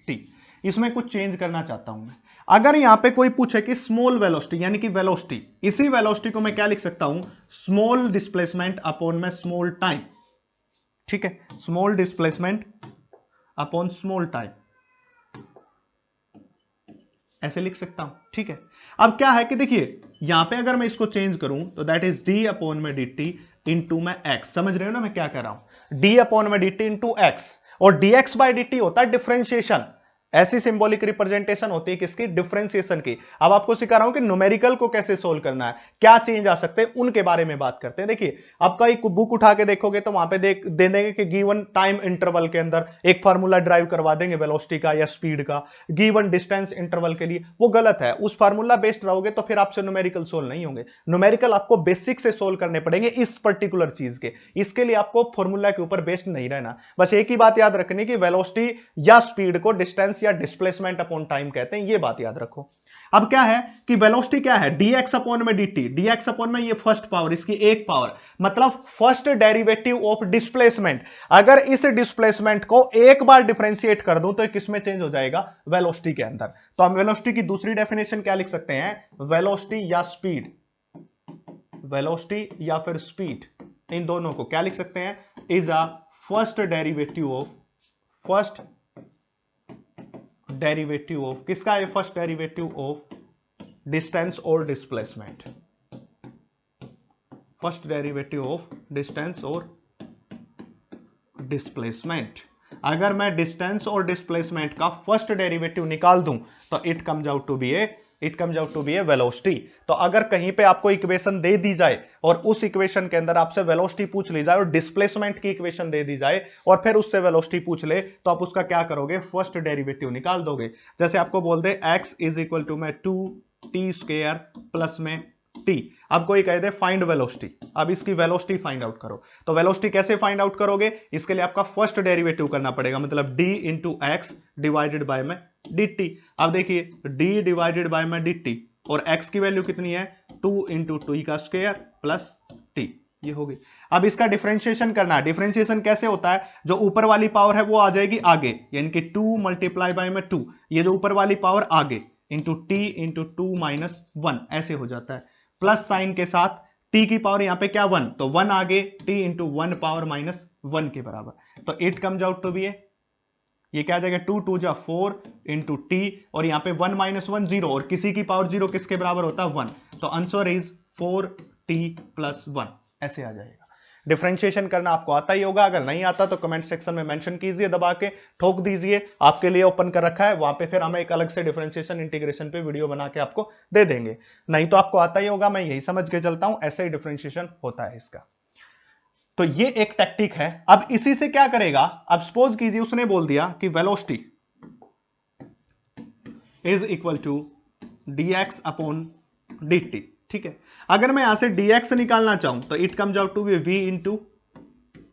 t। इसमें कुछ चेंज करना चाहता हूं मैं, अगर यहां पे कोई पूछे कि स्मॉल वेलोसिटी यानी कि वेलोसिटी, इसी वेलोसिटी को मैं क्या लिख सकता हूं, स्मॉल डिस्प्लेसमेंट अपॉन में स्मॉल टाइम, ठीक है, small displacement upon small time, ऐसे लिख सकता हूं, ठीक है। अब क्या है कि देखिए यहां पे अगर मैं इसको चेंज करूं तो दैट इज डी अपॉन में डी टी इंटू में एक्स, समझ रहे हो ना मैं क्या कह रहा हूं, डी अपॉन में डी टी इंटू एक्स, और D x by D T होता है डिफरेंशिएशन, ऐसी सिंबॉलिक रिप्रेजेंटेशन होती है किसकी, डिफरेंशिएशन की। अब आपको सिखा रहा हूं कि न्यूमेरिकल को कैसे सोल्व करना है, क्या चेंज आ सकते हैं, उनके बारे में बात करते हैं। देखिए आप कई बुक उठा के देखोगे तो वहां पे दे देंगे कि गिवन टाइम इंटरवल के अंदर एक फार्मूला ड्राइव करवा देंगे वेलोसिटी का या स्पीड का, गिवन डिस्टेंस इंटरवल के लिए, वो गलत है। उस फार्मूला बेस्ड रहोगे तो फिर आपसे न्यूमेरिकल सोल्व नहीं होंगे, न्यूमेरिकल आपको बेसिक से सोल्व करने पड़ेंगे इस पर्टिकुलर चीज के, इसके लिए आपको फॉर्मूला के ऊपर बेस्ड नहीं रहना। बस एक ही बात याद रखनी कि वेलोसिटी या स्पीड को डिस्टेंस या डिस्प्लेसमेंट अपॉन टाइम कहते हैं, ये बात याद रखो। अब क्या है कि वेलोसिटी क्या है, dx अपॉन में dt, dx अपॉन में ये फर्स्ट पावर, इसकी एक पावर, मतलब फर्स्ट डेरिवेटिव ऑफ डिस्प्लेसमेंट। अगर इस डिस्प्लेसमेंट को एक बार डिफरेंशिएट कर दूं तो किसमें चेंज हो जाएगा, वेलोसिटी के अंदर। तो हम वेलोसिटी की दूसरी डेफिनेशन क्या लिख सकते हैं, वेलोसिटी या स्पीड, वेलोसिटी या फिर स्पीड, इन दोनों को क्या लिख सकते हैं, is a first derivative of, first derivative of किसका है, फर्स्ट डेरिवेटिव ऑफ डिस्टेंस और displacement, first derivative of distance और डिस्प्लेसमेंट। अगर मैं डिस्टेंस और डिस्प्लेसमेंट का फर्स्ट डेरिवेटिव निकाल दूं तो it comes out to be a velocity. तो अगर कहीं पे आपको इक्वेशन दे दी जाए और उस इक्वेशन के अंदर आपसे वेलोसिटी पूछ ली जाए और डिस्प्लेसमेंट की इक्वेशन दे दी जाए और फिर उससे वेलोसिटी पूछ ले, तो आप उसका क्या करोगे, फर्स्ट डेरिवेटिव निकाल दोगे। जैसे आपको बोल दे x इज इक्वल टू में 2t स्क्वायर प्लस में टी। अब कोई कह दे फाइंड वेलोसिटी, अब इसकी वेलोसिटी फाइंड आउट करो, तो वेलोसिटी कैसे फाइंड आउट करोगे? इसके लिए आपका फर्स्ट डेरिवेटिव करना पड़ेगा, मतलब D into x divided by में डी टी। अब देखिए डी डिवाइडेड बाय में डी टी, और x की वैल्यू कितनी है? 2 इंटू टू का स्क्वायर प्लस टी, ये हो गई। अब इसका डिफरेंशिएशन करना है। डिफरेंशिएशन कैसे होता है? जो ऊपर वाली पावर है वो आ जाएगी आगे, यानी कि 2 मल्टीप्लाई बाय में 2, ये जो ऊपर वाली पावर आगे, इंटू टी इंटू 2 माइनस 1, ऐसे हो जाता है। प्लस साइन के साथ t की पावर यहां पे क्या 1, तो 1 आगे, t इंटू 1 पावर माइनस 1 के बराबर, तो it comes out to be ये क्या आ जाएगा? 2 2 जा 4 इंटू टी, और यहां पे 1 माइनस 1 0, और किसी की पावर 0 किसके बराबर होता है? 1, तो आंसर इज 4t प्लस 1, ऐसे आ जाएगा। डिफरेंशिएशन करना आपको आता ही होगा, अगर नहीं आता तो कमेंट सेक्शन में मेंशन कीजिए, दबा के ठोक दीजिए, आपके लिए ओपन कर रखा है वहां पे, फिर हम एक अलग से डिफरेंशिएशन इंटीग्रेशन पे वीडियो बना के आपको दे देंगे। नहीं तो आपको आता ही होगा, मैं यही समझ के चलता हूं, ऐसे ही डिफरेंशिएशन होता है इसका। तो ये एक टैक्टिक है। अब इसी से क्या करेगा? अब सपोज कीजिए उसने बोल दिया कि velocity is equal to dx upon dt, ठीक है। अगर मैं यहां से dx निकालना चाहूं तो it comes out to be v into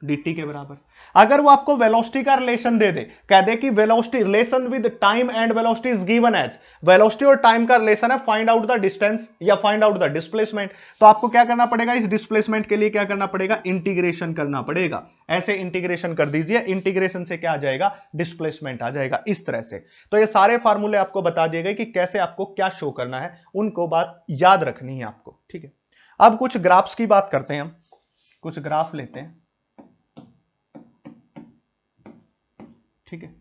dt के बराबर। अगर वो आपको वेलोसिटी का रिलेशन दे दे, कह दे कि velocity relation with time and velocity is given as, velocity और टाइम का रिलेशन है, फाइंड आउट द डिस्टेंस या फाइंड आउट द डिस्प्लेसमेंट, तो आपको क्या करना पड़ेगा? इस डिस्प्लेसमेंट के लिए क्या करना पड़ेगा? इंटीग्रेशन करना पड़ेगा। ऐसे इंटीग्रेशन कर दीजिए, इंटीग्रेशन से क्या आ जाएगा? डिस्प्लेसमेंट आ जाएगा, इस तरह से। तो ये सारे फार्मूले आपको बता दिए गए कि कैसे आपको क्या शो करना है, उनको बात याद रखनी है आपको, ठीक है। अब कुछ ग्राफ्स की बात करते हैं, हम कुछ ग्राफ लेते हैं, ठीक है।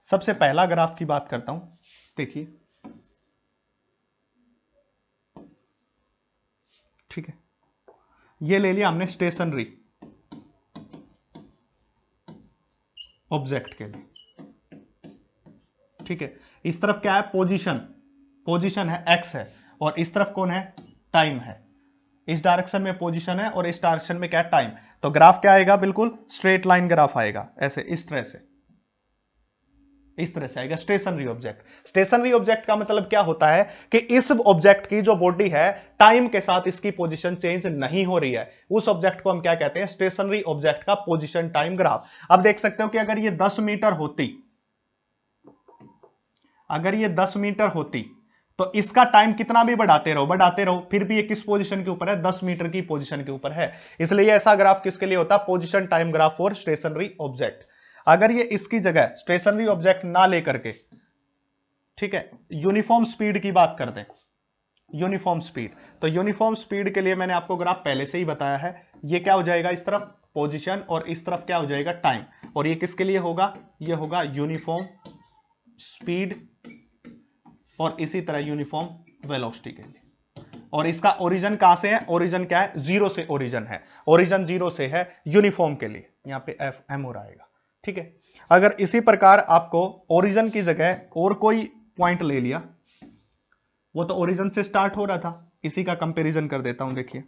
सबसे पहला ग्राफ की बात करता हूं, देखिए, ठीक है। ये ले लिया हमने स्टेशनरी ऑब्जेक्ट के लिए, ठीक है। इस तरफ क्या है? पोजीशन, पोजीशन है x है, और इस तरफ कौन है? टाइम है। इस डायरेक्शन में पोजीशन है और इस डायरेक्शन में क्या है? टाइम। तो ग्राफ क्या आएगा? बिल्कुल स्ट्रेट लाइन ग्राफ आएगा, ऐसे, इस तरह से, इस तरह से आएगा स्टेशनरी ऑब्जेक्ट। स्टेशनरी ऑब्जेक्ट का मतलब क्या होता है कि इस ऑब्जेक्ट की जो बॉडी है, टाइम के साथ इसकी पोजीशन चेंज नहीं हो रही है, उस ऑब्जेक्ट को हम क्या कहते हैं? स्टेशनरी ऑब्जेक्ट का पोजीशन टाइम ग्राफ। अब देख सकते हो कि अगर ये 10 मीटर होती, अगर ये 10 मीटर होती, तो इसका टाइम कितना भी बढ़ाते रहो, फिर भी ये किस पोजीशन के ऊपर है? 10 मीटर की पोजीशन के ऊपर है। इसलिए ऐसा ग्राफ किसके लिए होता है? Position time graph for stationary object. अगर ये इसकी जगह स्टेशनरी ऑब्जेक्ट ना लेकर के, ठीक है, यूनिफॉर्म स्पीड की बात करते हैं, यूनिफॉर्म स्पीड, तो यूनिफॉर्म स्पीड के लिए मैंने आपको ग्राफ पहले से ही बताया है। ये क्या हो जाएगा? इस तरफ पोजीशन और इस तरफ क्या हो जाएगा? टाइम। और ये किसके लिए होगा? ये होगा यूनिफॉर्म स्पीड, और इसी तरह यूनिफॉर्म वेलोसिटी के लिए। और इसका ओरिजिन कहां से है? ओरिजिन क्या है? जीरो से ओरिजिन है, ओरिजिन जीरो से है यूनिफॉर्म के लिए, यहां पे एफ एम हो आएगा, ठीक है। अगर इसी प्रकार आपको ओरिजिन की जगह और कोई पॉइंट ले लिया, वो तो ओरिजिन से स्टार्ट हो रहा था, इसी का कंपैरिजन कर देता हूं, देखिए,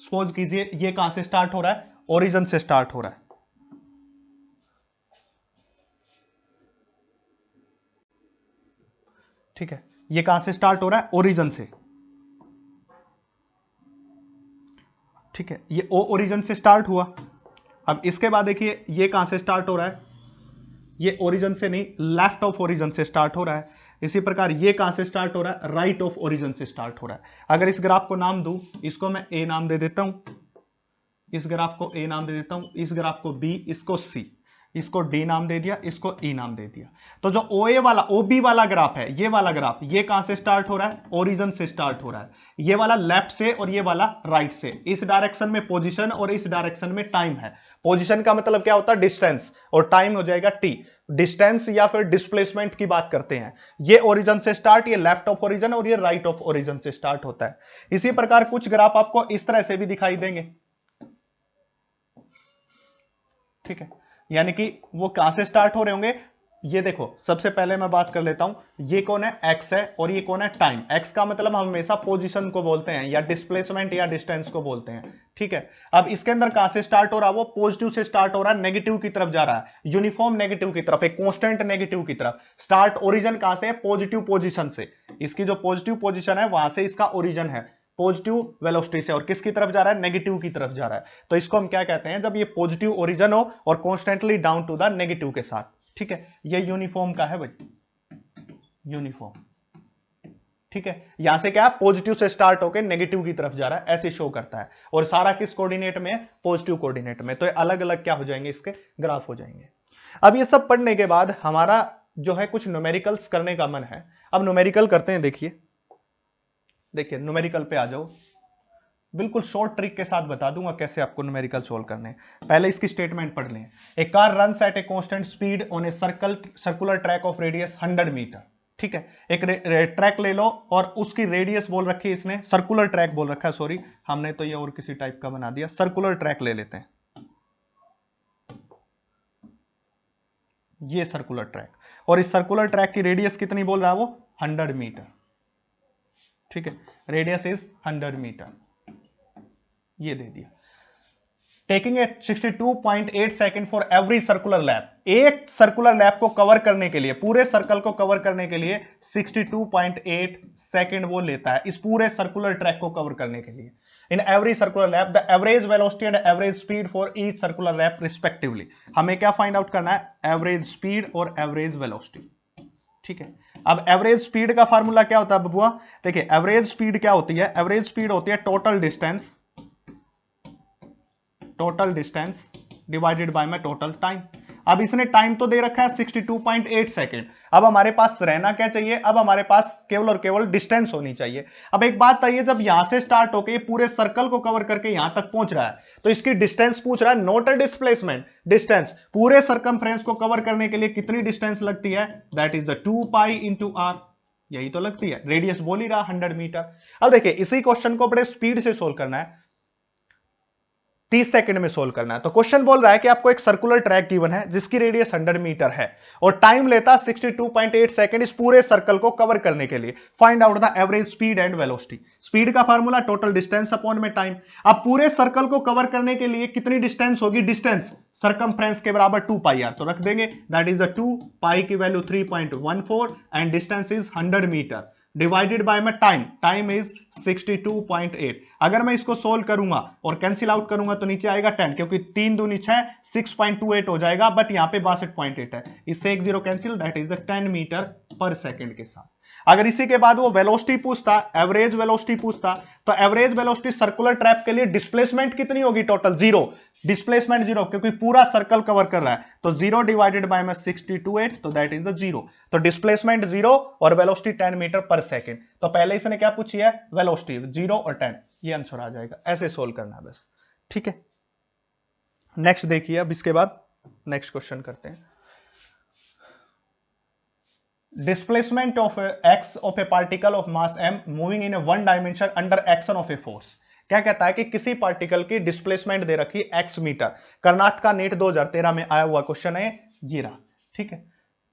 सपोज कीजिए ये कहां से स्टार्ट हो रहा है? ओरिजिन से स्टार्ट हो रहा है, ठीक है। ये कहां से स्टार्ट हो रहा है? ओरिजिन से, ठीक है। ये ओरिजिन से स्टार्ट हुआ। अब इसके बाद देखिए ये कहां से स्टार्ट हो रहा है? ये ओरिजिन से नहीं, लेफ्ट ऑफ ओरिजिन से स्टार्ट हो रहा है। इसी प्रकार ये कहां से स्टार्ट हो रहा है? राइट ऑफ ओरिजिन से स्टार्ट हो रहा है। अगर इस ग्राफ को नाम दूं, इसको मैं ए नाम दे देता हूं, इस ग्राफ को ए नाम दे देता हूं, इस ग्राफ को बी, इसको सी, इसको डी नाम दे दिया, इसको ई नाम दे दिया। तो जो ओए वाला, ओबी वाला ग्राफ है, ये वाला ग्राफ, ये कहां से स्टार्ट हो रहा है? ओरिजिन से स्टार्ट हो रहा है। ये वाला लेफ्ट से और ये वाला राइट से। इस डायरेक्शन में पोजीशन और इस डायरेक्शन में टाइम है। पोजीशन का मतलब क्या होता है? डिस्टेंस, और टाइम हो जाएगा टी। डिस्टेंस या फिर डिस्प्लेसमेंट की बात करते हैं। ये ओरिजिन से स्टार्ट, ये लेफ्ट ऑफ ओरिजिन और ये राइट ऑफ ओरिजिन से स्टार्ट होता है। इसी प्रकार कुछ ग्राफ आपको इस तरह से भी दिखाई देंगे, ठीक है। यानी कि वो कहां से स्टार्ट हो रहे होंगे? ये देखो, सबसे पहले मैं बात कर लेता हूं, ये कौन है, x है, और ये कौन है, टाइम। x का मतलब हम हमेशा पोजीशन को बोलते हैं, या डिस्प्लेसमेंट या डिस्टेंस को बोलते हैं, ठीक है। अब इसके अंदर कहां से स्टार्ट हो रहा है, वो पॉजिटिव से स्टार्ट हो रहा है, नेगेटिव की तरफ जा रहा है, यूनिफॉर्म नेगेटिव की तरफ, एक कांस्टेंट नेगेटिव की तरफ। स्टार्ट ओरिजिन कहां से है, पॉजिटिव पोजीशन से। इसकी जो पॉजिटिव पोजीशन है वहां से इसका ओरिजिन है, पॉजिटिव वेलोसिटी से, और किसकी तरफ जा रहा है, नेगेटिव की तरफ जा रहा है। तो इसको हम क्या कहते हैं, जब ये पॉजिटिव ओरिजिन हो और constantly down to the negative के साथ, ठीक है। ये यूनिफॉर्म का है भाई, यूनिफॉर्म, ठीक है। यहां से क्या, पॉजिटिव से स्टार्ट होकर नेगेटिव की तरफ जा रहा है, ऐसे शो करता है, और सारा किस कोऑर्डिनेट में है, पॉजिटिव कोऑर्डिनेट में। तो अलग अलग क्या हो जाएंगे, इसके ग्राफ हो जाएंगे। अब ये सब पढ़ने के बाद हमारा जो है कुछ न्यूमेरिकल्स करने का मन है। अब न्यूमेरिकल करते हैं, देखिए देखिए न्यूमेरिकल पे आ जाओ। बिल्कुल शॉर्ट ट्रिक के साथ बता दूंगा कैसे आपको न्यूमेरिकल सोल्व करने हैं। पहले इसकी स्टेटमेंट पढ़ लें। A car runs at a constant speed on a circular track of radius 100 metre, ठीक है। एक ट्रैक ले लो और उसकी रेडियस बोल रखी है इसने, सर्कुलर ट्रैक बोल रखा है, सॉरी हमने तो ये और किसी टाइप का बना दिया, सर्कुलर ट्रैक ले लेते हैं, ये सर्कुलर ट्रैक, और इस सर्कुलर ट्रैक की रेडियस कितनी बोल रहा है वो, 100 मीटर, ठीक है। रेडियस इज 100 मीटर, ये दे दिया। Taking a 62.8 second for every circular lap, एक सर्कुलर लैप को कवर करने के लिए, पूरे सर्कल को कवर करने के लिए 62.8 सेकेंड वो लेता है, इस पूरे सर्कुलर ट्रैक को कवर करने के लिए। In every circular lap the average velocity and average speed for each circular lap respectively. हमें क्या फाइंड आउट करना है, एवरेज स्पीड और एवरेज वेलोसिटी, ठीक है। अब एवरेज स्पीड का फार्मूला क्या होता है बबुआ, देखिए एवरेज स्पीड क्या होती है, एवरेज स्पीड होती है टोटल डिस्टेंस डिवाइडेड बाय में टोटल टाइम। अब इसने टाइम तो दे रखा है 62.8 सेकेंड। अब हमारे पास रहना क्या चाहिए, अब हमारे पास केवल और केवल डिस्टेंस होनी चाहिए। अब एक बात आइए, जब यहां से स्टार्ट होके पूरे सर्कल को कवर करके यहां तक पहुंच रहा है, तो इसकी डिस्टेंस पूछ रहा है, नॉट अ डिस्प्लेसमेंट, डिस्टेंस। पूरे सर्कमफ्रेंस को कवर करने के लिए कितनी डिस्टेंस लगती है, that is the 2 pi into r, यही तो लगती है। रेडियस बोल ही रहा 100 मीटर। अब देखिए इसी क्वेश्चन को बड़े स्पीड से सोल्व करना है, 30 सेकंड में सोल्व करना है। तो क्वेश्चन बोल रहा है कि आपको एक सर्कुलर ट्रैक गिवन है जिसकी रेडियस 100 मीटर है और टाइम लेता 62.8 सेकंड इस पूरे सर्कल को कवर करने के लिए। Find out the average speed and velocity. Speed का फार्मूला टोटल डिस्टेंस अपॉन में टाइम। अब पूरे सर्कल को कवर करने के लिए कितनी डिस्टेंस होगी, डिस्टेंस सरकमफ्रेंस के बराबर 2 पाई आर, तो रख देंगे, दैट इज द 2 पाई की value 3.14 and distance is 100 metre divided by में टाइम इज 62.8। अगर मैं इसको सोल्व करूंगा और कैंसिल आउट करूंगा तो नीचे आएगा 10, क्योंकि 3 दूनी 6, 6.28 हो जाएगा, बट यहां पे 62.8 है, इससे एक zero cancel, that is the 10 metre पर सेकेंड के साथ। अगर इसी के बाद वो वेलोसिटी पूछता, एवरेज वेलोसिटी पूछता, तो एवरेज वेलोसिटी सर्कुलर ट्रैप के लिए डिस्प्लेसमेंट कितनी होगी, टोटल जीरो, डिस्प्लेसमेंट जीरो, क्योंकि पूरा सर्कल कवर कर रहा है, तो जीरो डिवाइडेड बाय में 62.8, तो दैट इज द जीरो। तो डिस्प्लेसमेंट जीरो और वेलोसिटी 10 मीटर पर सेकेंड। तो पहले इसने क्या पूछी है, वेलोसिटी, जीरो और 10, ये आंसर आ जाएगा। ऐसे सोल्व करना है बस, ठीक है। नेक्स्ट देखिए, अब इसके बाद नेक्स्ट क्वेश्चन करते हैं। Displacement of x of a particle of mass m moving in a one dimension under action of a force। क्या कहता है कि किसी पार्टिकल की डिस्प्लेसमेंट दे रखी x मीटर। कर्नाटका नीट 2013 में आया हुआ क्वेश्चन है ये रहा, ठीक है।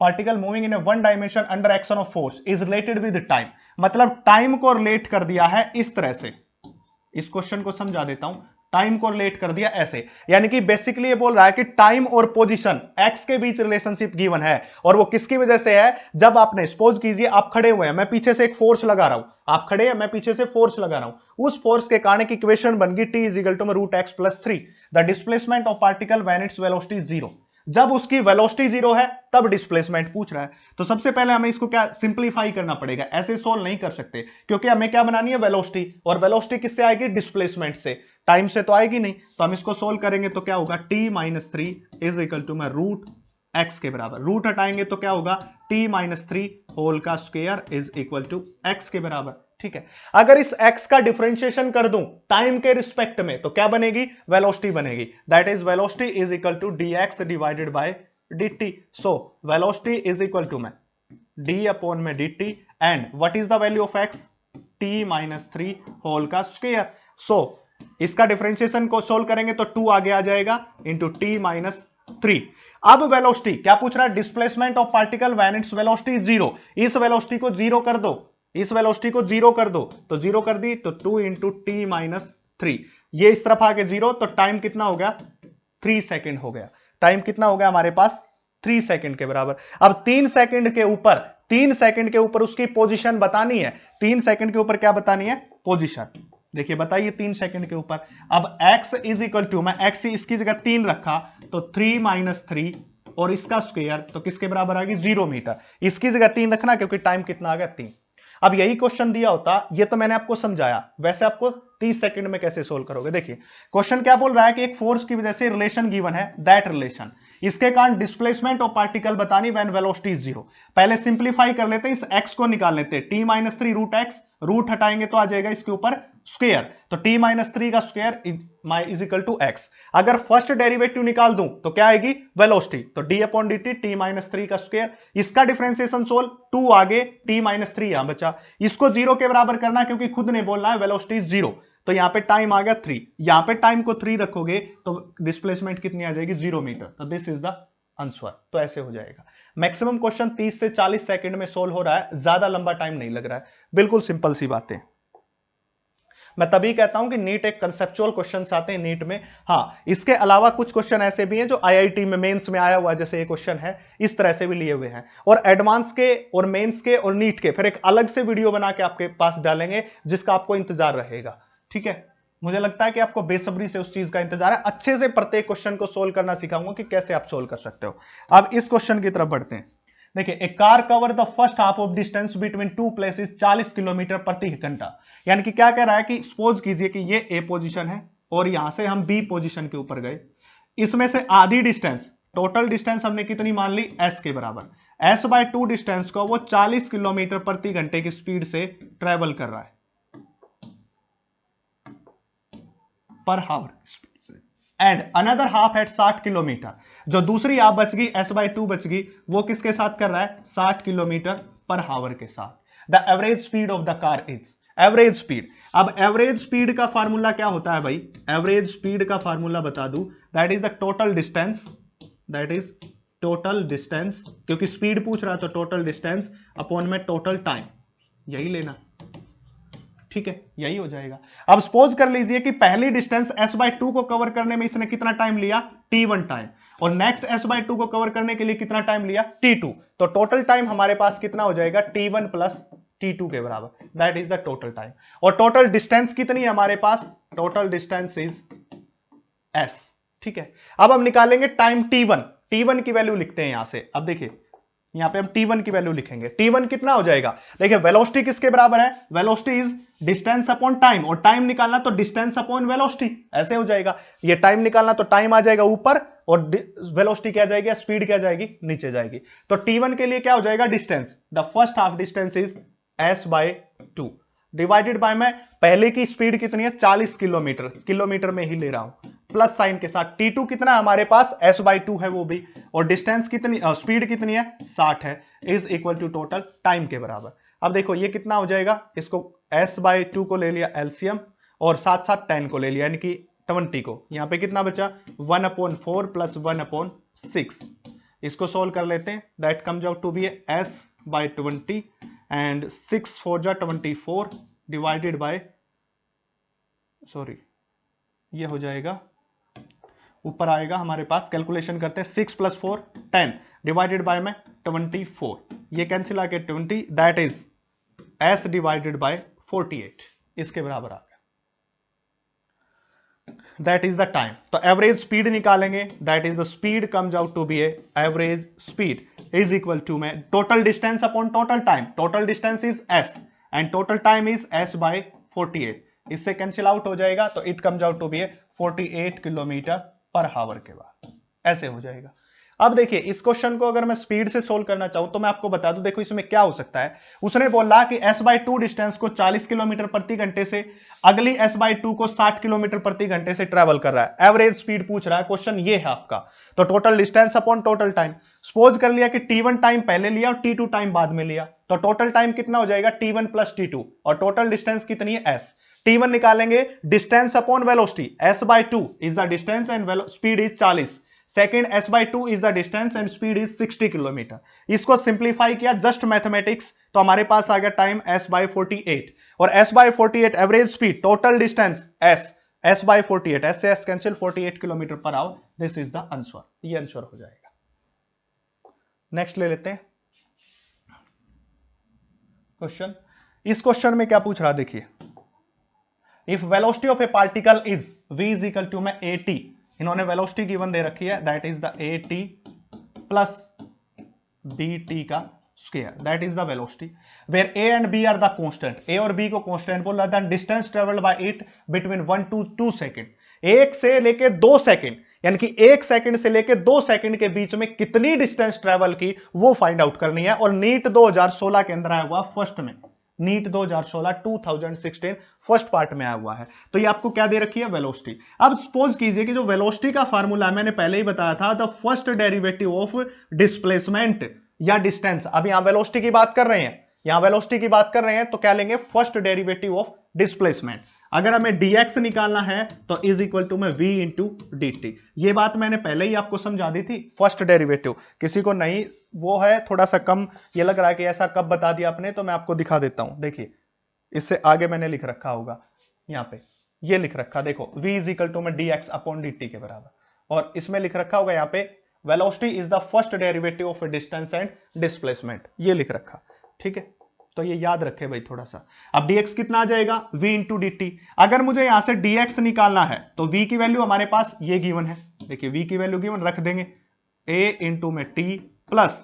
Particle moving in A one dimension under action of force is related with time, मतलब टाइम को रिलेट कर दिया है इस तरह से। इस क्वेश्चन को समझा देता हूं, टाइम को रिलेट कर दिया ऐसे, यानी कि बेसिकली ये बोल रहा है कि टाइम और पोजीशन एक्स के बीच रिलेशनशिप गिवन है, और वो किसकी वजह से है, जब आपने सपोज कीजिए आप खड़े हुए हैं, मैं पीछे से एक फोर्स लगा रहा हूं, आप खड़े हैं, मैं पीछे से फोर्स लगा रहा हूं, उस फोर्स के कारण की इक्वेशन बन गई t is equal to √x+3, the displacement of particle when its velocity जीरो। जब उसकी वेलोसिटी जीरो है तब डिस्प्लेसमेंट पूछ रहा है। तो सबसे पहले हमें इसको क्या सिंपलीफाई करना पड़ेगा, ऐसे सोल्व नहीं कर सकते, क्योंकि हमें क्या बनानी है, वेलोसिटी, और वेलोसिटी किससे आएगी, डिस्प्लेसमेंट से, टाइम से तो आएगी नहीं। तो हम इसको सोल्व करेंगे तो क्या होगा, t-3 इज इक्वल टू में √x के बराबर, रूट हटाएंगे तो क्या होगा, t-3 होल का square is equal to x के बराबर, ठीक है। अगर इस x का डिफरेंशिएशन कर दूं टाइम के रिस्पेक्ट में तो क्या बनेगी, वेलोसिटी बनेगी, that is velocity is equal to dx divided by dt। So velocity is equal to में d अपॉन में dt and what is the value of x, t-3 whole का स्क्वायर। सो इसका differentiation को solve करेंगे तो 2 आगे आ जाएगा into t-3 3। अब वेलोसिटी क्या पूछ रहा है, displacement of particle when its velocity is 0। इस वेलोसिटी को जीरो कर दो, इस वेलोसिटी को जीरो कर दो, तो जीरो कर दी तो 2 इंटू टी माइनस 3, ये इस तरफ आके जीरो, तो टाइम कितना हो गया, 3 सेकेंड हो गया। टाइम कितना हो गया हमारे पास, 3 सेकेंड के बराबर। अब 3 सेकेंड के ऊपर, 3 सेकेंड के ऊपर उसकी पोजीशन बतानी है। 3 सेकेंड के ऊपर क्या बतानी है, पोजीशन। देखिए बताइए 3 सेकेंड के ऊपर। अब x इज इक्वल टू, मैं x इसकी जगह 3 रखा तो 3 माइनस 3 और इसका स्क्वायर तो किसके बराबर आ गई, 0 मीटर। इसकी जगह 3 रखना क्योंकि टाइम कितना आ गया, 3। अब यही क्वेश्चन दिया होता, ये तो मैंने आपको समझाया, वैसे आपको 30 सेकंड में कैसे सोल्व करोगे। देखिए क्वेश्चन क्या बोल रहा है कि एक फोर्स की वजह से रिलेशन गिवन है, दैट रिलेशन, इसके कारण डिस्प्लेसमेंट ऑफ पार्टिकल बतानी व्हेन वेलोसिटी इज 0। पहले सिंप्लीफाई कर लेते हैं, इस x को निकाल लेते हैं, t minus 3 root x, root हटाएंगे तो आ जाएगा इसके ऊपर स्क्वायर, तो t माइनस 3 का square is equal to x. अगर फर्स्ट डेरिवेटिव निकाल दूं तो क्या आएगी, वेलोसिटी, तो d upon dt t minus 3 का स्क्वायर, इसका डिफरेंशिएशन सोल्व, 2 आगे t माइनस 3 यहां बचा, इसको 0 के बराबर करना क्योंकि खुद ने बोलना है वेलोसिटी 0, तो यहां पे टाइम आ गया 3, यहां पे टाइम को 3 रखोगे तो डिस्प्लेसमेंट कितनी आ जाएगी, 0 मीटर। तो दिस इज द आंसर। तो ऐसे हो जाएगा। मैक्सिमम क्वेश्चन 30 से 40 सेकंड में सोल्व हो रहा है, ज्यादा लंबा टाइम नहीं लग रहा है, बिल्कुल सिंपल सी बातें। मैं तभी कहता हूं कि नीट एक कंसेप्चुअल क्वेश्चंस आते हैं नीट में। हाँ, इसके अलावा कुछ क्वेश्चन ऐसे भी हैं जो आईआईटी में मेंस में आया हुआ, जैसे ये क्वेश्चन है, इस तरह से भी लिए हुए हैं। और एडवांस के और मेंस के और नीट के फिर एक अलग से वीडियो बना के आपके पास डालेंगे, जिसका आपको इंतजार रहेगा। ठीक है, मुझे लगता है कि आपको बेसब्री से उस चीज का इंतजार है। अच्छे से प्रत्येक क्वेश्चन को सोल्व करना सिखाऊंगा कि कैसे आप सोल्व कर सकते हो। अब इस क्वेश्चन की तरफ बढ़ते हैं। देखिए, a car cover the first half of distance between two places 40 kilometre प्रति घंटा। यानी कि क्या कह रहा है कि सपोज कीजिए कि ये ए पोजीशन है और यहां से हम बी पोजीशन के ऊपर गए, इसमें से आधी डिस्टेंस, टोटल डिस्टेंस हमने कितनी मान ली, एस के बराबर, एस बाय 2 डिस्टेंस को वो 40 किलोमीटर प्रति घंटे की स्पीड से ट्रेवल कर रहा है, पर हावर स्पीड से, and another half at 60 kilometre. जो दूसरी हाफ बच गई, एस बाय 2 बच गई, वो किसके साथ कर रहा है, 60 किलोमीटर पर हावर के साथ। The average speed of the car is, average speed. अब एवरेज स्पीड का फार्मूला क्या होता है भाई, एवरेज स्पीड का फार्मूला बता दूं, that is the total distance, that is total distance, क्योंकि स्पीड पूछ रहा है तो टोटल डिस्टेंस अपॉन में टोटल टाइम, यही लेना। ठीक है, यही हो जाएगा। अब सपोज कर लीजिए कि पहली डिस्टेंस s बाय 2 को कवर करने में इसने कितना टाइम लिया, t1 टाइम, और नेक्स्ट s बाय 2 को कवर करने के लिए कितना टाइम लिया, t2। तो टोटल टाइम हमारे पास कितना हो जाएगा, t1 प्लस t2 के बराबर, that is the total time. और टोटल डिस्टेंस कितनी है हमारे पास, टोटल डिस्टेंस इज s। ठीक है, अब हम निकालेंगे टाइम t1, t1 की वैल्यू लिखते हैं यहां से। अब देखिए यहां पे हम t1 की वैल्यू लिखेंगे, t1 कितना हो जाएगा, देखिए वेलोसिटी किसके बराबर है, velocity is distance upon time, और टाइम निकालना तो डिस्टेंस अपॉन वेलोसिटी, ऐसे हो जाएगा। ये टाइम निकालना तो टाइम आ जाएगा ऊपर और वेलोसिटी क्या जाएगी, स्पीड क्या जाएगी, नीचे जाएगी। तो t1 के लिए क्या हो जाएगा, distance, the first half distance is s by 2 divided by, में पहले की स्पीड कितनी है, 40 किलोमीटर, किलोमीटर में ही ले रहा हूं, प्लस साइन के साथ। t2 कितना है हमारे पास, s बाय 2 है वो भी, और डिस्टेंस कितनी, स्पीड कितनी है, 60 है, is equal to total time के बराबर। अब देखो ये कितना हो जाएगा, इसको s बाय 2 को ले लिया एलसीएम, और साथ साथ 10 को ले लिया, यानी कि 20 को, यहां पे कितना बचा, 1/4 प्लस 1/6। इसको सोल्व कर लेते हैं, that comes out to be s by 20 and 6 4 जा 24 डिवाइडेड बाय, सॉरी ये हो जाएगा, ऊपर आएगा हमारे पास, कैलकुलेशन करते हैं, 6 प्लस 4 10 डिवाइडेड बाय में 24, ये कैंसिल आके 20, that is s divided by 48, इसके बराबर आ गया, दैट इज द टाइम। तो एवरेज स्पीड निकालेंगे, that is the speed comes out to be average speed is equal to में total distance upon total time, total distance is s and total time is s by 48, इससे cancel out हो जाएगा, तो it comes out to be 48 kilometre per hour के बाद, ऐसे हो जाएगा। अब देखिए इस क्वेश्चन को अगर मैं स्पीड से सोल्व करना चाहूं तो मैं आपको बता दूं, देखो इसमें क्या हो सकता है, उसने बोला कि s बाय 2 डिस्टेंस को 40 किलोमीटर प्रति घंटे से, अगली s बाय 2 को 60 किलोमीटर प्रति घंटे से ट्रेवल कर रहा है, एवरेज स्पीड पूछ रहा है, क्वेश्चन ये है आपका। तो total distance upon total time, suppose कर लिया कि t1 टाइम पहले लिया और t2 टाइम बाद में लिया, तो टोटल टाइम कितना हो जाएगा, t1 प्लस t2, और टोटल डिस्टेंस कितनी है, s। t1 निकालेंगे, distance upon velocity, s by 2 is the distance and speed is 40, second s/2 is the distance and speed is 60 kilometre. इसको सिंप्लीफाई किया जस्ट मैथमेटिक्स, तो हमारे पास आ गया टाइम s/48 और s/48 average speed total distance s/48 s से s cancel 48 kilometre per hour. This is the answer, ये आंसर हो जाएगा। नेक्स्ट ले लेते हैं क्वेश्चन। इस क्वेश्चन में क्या पूछ रहा देखिए, if velocity of a particle is v is equal to में at, इन्होंने वेलोसिटी गिवन दे रखी है, that is the at plus bt का square, that is the velocity, where a and b are the constant, a और b को constant बोल रहा था, distance travelled by it between 1 to 2 second, 1 से लेके 2 सेकंड, यानी कि 1 सेकंड से लेके 2 सेकंड के बीच में कितनी डिस्टेंस ट्रेवल की वो फाइंड आउट करनी है। और नीट 2016 के अंदर आया हुआ फर्स्ट में, नीट 2016 फर्स्ट पार्ट में आया हुआ है। तो ये आपको क्या दे रखी है, वेलोसिटी। अब सपोज कीजिए कि जो वेलोसिटी का फार्मूला मैंने पहले ही बताया था, the first derivative of displacement या डिस्टेंस। अब यहां वेलोसिटी की बात कर रहे हैं, यहां वेलोसिटी की बात कर रहे हैं, तो क्या लेंगे, फर्स्ट डेरिवेटिव ऑफ डिस्प्लेसमेंट। अगर हमें dx निकालना है तो इज इक्वल टू में v इंटू dt। ये बात मैंने पहले ही आपको समझा दी थी, फर्स्ट डेरिवेटिव। किसी को नहीं वो है, थोड़ा सा कम ये लग रहा है कि ऐसा कब बता दिया आपने, तो मैं आपको दिखा देता हूं। देखिए इससे आगे मैंने लिख रखा होगा, यहां पे ये लिख रखा, देखो v इज इक्वल टू में dx अपॉन dt के बराबर, और इसमें लिख रखा होगा यहाँ पे velocity is the first derivative of distance and displacement, ये लिख रखा, ठीक है। तो ये याद रखे भाई थोड़ा सा। अब dx कितना आ जाएगा, v इंटू dt। अगर मुझे यहां से dx निकालना है तो v की वैल्यू हमारे पास ये गिवन है, देखिए v की वैल्यू गिवन रख देंगे, a इंटू में t plus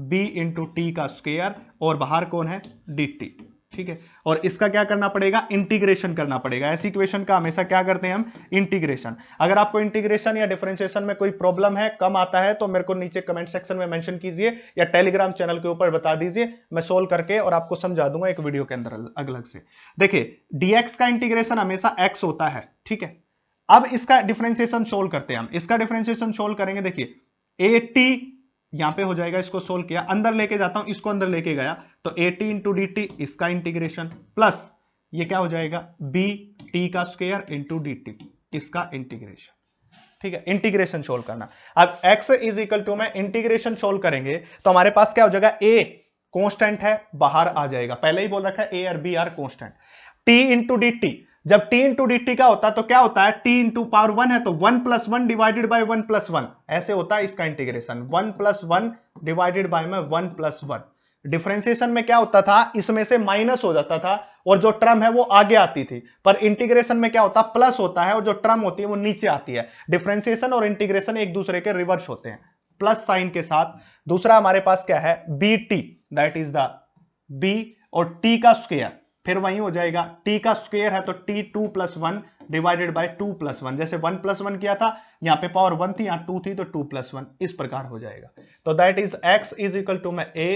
b into T का स्क्वायर, और बाहर कौन है, dt, ठीक है। और इसका क्या करना पड़ेगा, इंटीग्रेशन करना पड़ेगा। ऐसी इक्वेशन का हमेशा क्या करते हैं हम, इंटीग्रेशन। अगर आपको इंटीग्रेशन या डिफरेंशिएशन में कोई प्रॉब्लम है, कम आता है, तो मेरे को नीचे कमेंट सेक्शन में मेंशन कीजिए या टेलीग्राम चैनल के ऊपर बता दीजिए, मैं सोल्व करके और आपको समझा दूंगा एक वीडियो के अंदर अलग से। देखिए dx का इंटीग्रेशन हमेशा x होता है, ठीक है। अब इसका डिफरेंशिएशन सोल्व करते हैं हम, इसका डिफरेंशिएशन सोल्व करेंगे, देखिए at यहां पे हो जाएगा, इसको सोल्व किया, अंदर लेके जाता हूं, इसको अंदर लेके गया, तो at इंटू dt इसका इंटीग्रेशन, प्लस ये क्या हो जाएगा, b t का स्क्वायर इंटू dt इसका इंटीग्रेशन, ठीक है। इंटीग्रेशन सोल्व करना। अब x इज इक्वल टू में इंटीग्रेशन सोल्व करेंगे तो हमारे पास क्या हो जाएगा, a कांस्टेंट है, बाहर आ जाएगा, पहले ही बोल रखा है a और b are constant, t into dt, जब t इंटू dt का होता है तो क्या होता है, t इंटू पावर 1 है तो 1 प्लस 1 डिवाइडेड बाय 1 प्लस 1, ऐसे होता है इसका इंटीग्रेशन, 1 प्लस 1 डिवाइडेड बाय में 1 प्लस 1। डिफरेंशिएशन में क्या होता था, इसमें से माइनस हो जाता था और जो टर्म है वो आगे आती थी, पर इंटीग्रेशन में क्या होता है, प्लस होता है और जो टर्म होती है वो नीचे आती है। डिफरेंशिएशन और इंटीग्रेशन एक दूसरे के रिवर्स होते हैं, प्लस साइन के साथ। दूसरा हमारे पास क्या है, bt, that is the b और t का स्क्वायर, फिर वही हो जाएगा, t का स्क्वायर है तो t 2 plus 1 divided by 2 plus 1, जैसे 1 प्लस 1 किया था, यहां पे पावर 1 थी, यहां 2 थी, तो 2 प्लस 1 इस प्रकार हो जाएगा। तो that is x is equal to में a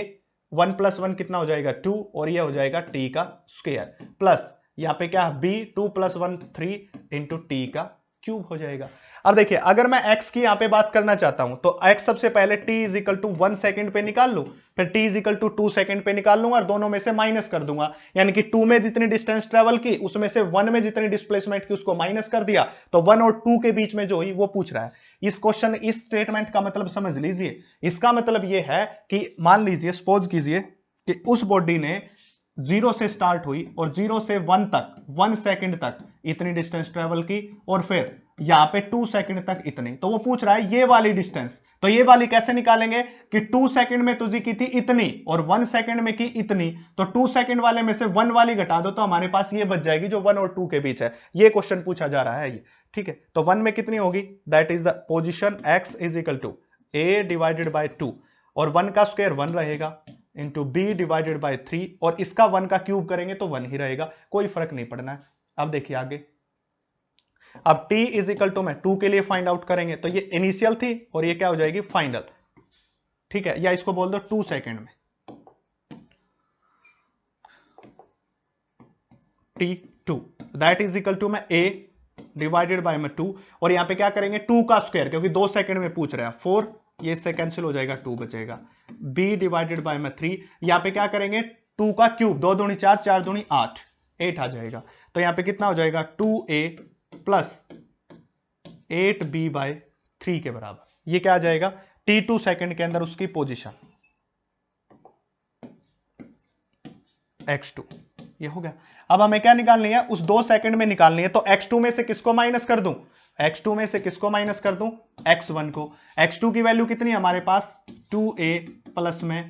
1 प्लस 1 कितना हो जाएगा 2, और ये हो जाएगा t का स्क्वायर, प्लस यहां पे क्या है b 2 प्लस 1 3 इंटू टी का क्यूब हो जाएगा। अब देखिए अगर मैं x की यहां पे बात करना चाहता हूं तो x सबसे पहले t is equal to 1 second पे निकाल लूं, फिर t is equal to 2 second पे निकाल लूंगा और दोनों में से माइनस कर दूंगा, यानी कि 2 में जितनी डिस्टेंस ट्रेवल की उसमें से 1 में जितनी डिस्प्लेसमेंट की उसको माइनस कर दिया, तो 1 और 2 के बीच में जो हुई वो पूछ रहा है। इस क्वेश्चन इस स्टेटमेंट का मतलब समझ लीजिए, इसका मतलब ये है कि मान लीजिए सपोज कीजिए कि उस बॉडी ने 0 से स्टार्ट हुई और 0 से 1 तक 1 सेकंड तक इतनी डिस्टेंस ट्रेवल की, और फिर यहां पे 2 सेकंड तक इतनी, तो वो पूछ रहा है ये वाली डिस्टेंस, तो ये वाली कैसे निकालेंगे कि 2 सेकंड में तुझी की थी इतनी और 1 सेकंड में की इतनी, तो 2 सेकंड वाले में से 1 वाली घटा दो तो हमारे पास ये बच जाएगी जो 1 और 2 के बीच है। ये क्वेश्चन पूछा जा रहा है ये, ठीक है। तो 1 में कितनी होगी, that is the position x is equal to a divided by 2, और 1 का स्क्वायर 1 रहेगा इंटू b डिवाइडेड बाय 3, और इसका 1 का क्यूब करेंगे तो 1 ही रहेगा, कोई फर्क नहीं पड़ना है। अब देखिए आगे, अब t इज इक्वल टू में 2 के लिए फाइंड आउट करेंगे, तो ये इनिशियल थी और ये क्या हो जाएगी फाइनल, ठीक है, या इसको बोल दो 2 सेकंड में t2, that is equal to में a डिवाइडेड बाय में 2, और यहां पे क्या करेंगे 2 का स्क्वायर, क्योंकि 2 सेकंड में पूछ रहे हैं, 4, ये इससे कैंसिल हो जाएगा, 2 बचेगा, b डिवाइडेड बाय में 3, यहां पे क्या करेंगे 2 का क्यूब, 2 दूनी 4, 4 दूनी 8, 8 आ जाएगा, तो यहां पे कितना हो जाएगा 2a प्लस 8b बाय 3 के बराबर, ये क्या आ जाएगा, t2 सेकंड के अंदर उसकी पोजीशन x2, ये हो गया। अब हमें क्या निकालनी है, उस 2 सेकंड में निकालनी है, तो x2 में से किसको माइनस कर दूं, x2 में से किसको माइनस कर दूं, x1 को। x2 की वैल्यू कितनी है हमारे पास, 2a प्लस में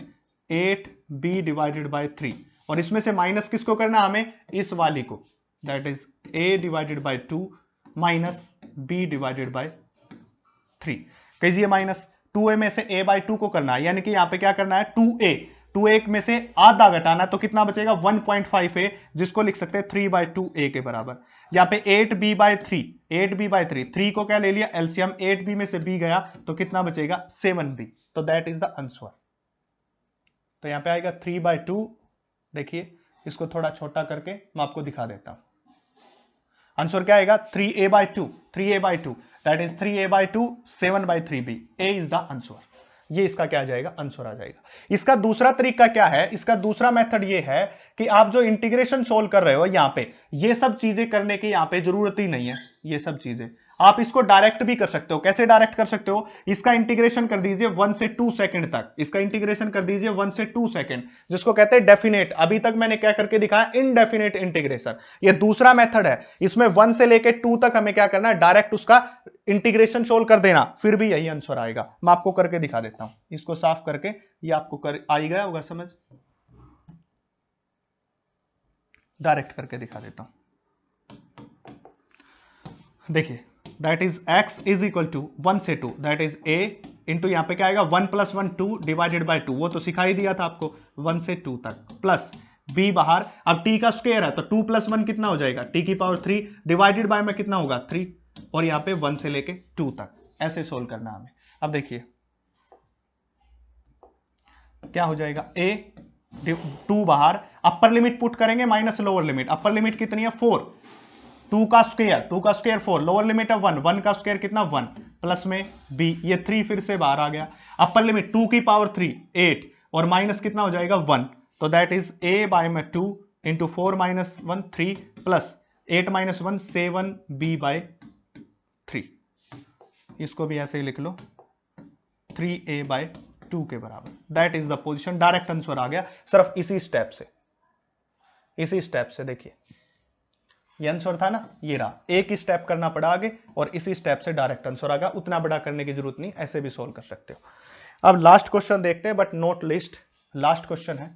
8b डिवाइडेड बाय 3, और इसमें से माइनस किसको करना है हमें, इस वाली को, that is a divided by 2 minus b divided by 3। कीजिए माइनस, 2a में से a बाय 2 को करना है, यानी कि यहां पे क्या करना है, 2a में से आधा घटाना, तो कितना बचेगा 1.5a, जिसको लिख सकते हैं 3/2a के बराबर। यहां पे 8b बाय 3, 8b बाय 3, 3 को क्या ले लिया एलसीएम, 8b में से b गया तो कितना बचेगा 7b, तो दैट इज द आंसर। तो यहां पे आएगा 3/2, देखिए इसको थोड़ा छोटा करके मैं आपको दिखा देता हूं, आंसर क्या आएगा 3a/2, 3a/2 that is 3a/2 7/3b, a is the answer. ये इसका क्या आ जाएगा, आंसर आ जाएगा। इसका दूसरा तरीका क्या है, इसका दूसरा मेथड ये है कि आप जो इंटीग्रेशन सोल्व कर रहे हो यहां पे, ये सब चीजें करने की यहां पे जरूरत ही नहीं है, ये सब चीजें आप इसको डायरेक्ट भी कर सकते हो। कैसे डायरेक्ट कर सकते हो, इसका इंटीग्रेशन कर दीजिए 1 से 2 सेकंड तक, इसका इंटीग्रेशन कर दीजिए 1 से 2 सेकंड, जिसको कहते हैं डेफिनेट। अभी तक मैंने क्या करके दिखाया, इनडेफिनेट इंटीग्रेशन, ये दूसरा मेथड है। इसमें 1 से लेके 2 तक हमें क्या करना है, डायरेक्ट उसका इंटीग्रेशन सोल्व कर देना, फिर भी यही आंसर आएगा। मैं आपको करके दिखा देता हूं, इसको साफ करके, ये आपको आ ही गया होगा समझ, डायरेक्ट करके दिखा देता हूं। देखिए that is x is equal to 1 से 2, दैट इज a इंटू यहां पे क्या आएगा 1 + 1 2 डिवाइडेड बाय 2, वो तो सिखाई दिया था आपको 1 से 2 तक, प्लस b बाहर, अब t का स्क्वायर है तो 2 + 1 कितना हो जाएगा, t की पावर 3 डिवाइडेड बाय में कितना होगा 3, और यहां पे 1 से लेके 2 तक, ऐसे सोल्व करना हमें। अब देखिए क्या हो जाएगा, a 2 बाहर, अपर लिमिट पुट करेंगे minus lower limit, upper limit कितनी है 4, 2 का स्क्वायर 4, लोअर लिमिट है 1, 1 का स्क्वायर कितना 1, प्लस में b, ये 3 फिर से बाहर आ गया, अपर लिमिट 2 की पावर 3 8, और माइनस कितना हो जाएगा 1, तो दैट इज a बाय में 2 इंटू 4 - 1 3 प्लस 8 - 1 7 b बाय 3, इसको भी ऐसे ही लिख लो 3a बाय 2 के बराबर, that is the position. Direct answer आ गया सिर्फ इसी स्टेप से, इसी स्टेप से। देखिए ये आंसर था ना, ये रहा, एक ही स्टेप करना पड़ा आगे और इसी स्टेप से डायरेक्ट आंसर आ गया, उतना बड़ा करने की जरूरत नहीं, ऐसे भी सोल्व कर सकते हो। अब लास्ट क्वेश्चन देखते हैं, but not list, last question है।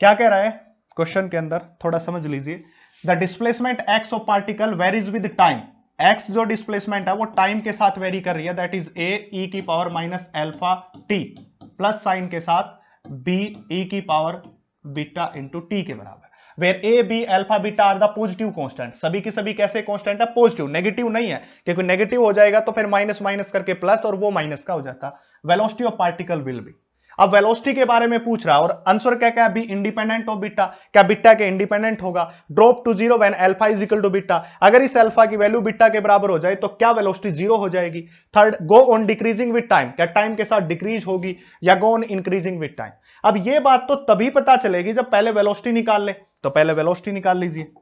क्या कह रहा है क्वेश्चन के अंदर, थोड़ा समझ लीजिए। The displacement x of particle varies with time, x जो डिस्प्लेसमेंट है वो टाइम के साथ वेरी कर रही है, दैट इज ए ई की power minus alpha T, plus sign के साथ बी ई की पावर बीटा इंटू टी के बराबर, where a b alpha beta are the positive constant. सभी की सभी कैसे कांस्टेंट है, पॉजिटिव, नेगेटिव नहीं है, क्योंकि नेगेटिव हो जाएगा तो फिर माइनस माइनस करके प्लस, और वो माइनस का हो जाता। Velocity of particle will be, अब वेलोसिटी के बारे में पूछ रहा, और आंसर क्या क्या, बी इंडिपेंडेंट ऑफ बीटा, क्या बीटा के इंडिपेंडेंट होगा। Drop to zero when alpha is equal to beta, अगर इस अल्फा की वैल्यू बीटा के बराबर हो जाए तो क्या वेलोसिटी जीरो हो जाएगी। Third, go on decreasing with time, क्या टाइम के साथ डिक्रीज होगी, या go on increasing with time. अब ये बात तो तभी पता चलेगी जब पहले वेलोसिटी निकाल ले, तो पहले वेलोसिटी निकाल लीजिए,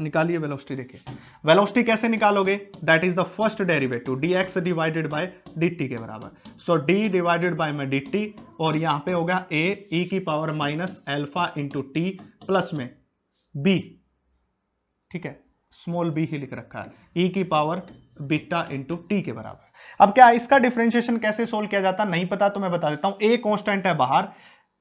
निकालिए वेलोसिटी। देखिए वेलोसिटी कैसे निकालोगे, that is the first derivative dx divided by dt के बराबर, सो d डिवाइडेड बाय में dt, और यहां पे होगा a e की power minus alpha into T plus में b, ठीक है, स्मॉल b ही लिख रखा है, e की पावर बीटा इंटू टी के बराबर। अब क्या इसका डिफरेंशिएशन कैसे सोल्व किया जाता, नहीं पता तो मैं बता देता हूं। a कांस्टेंट है बाहर,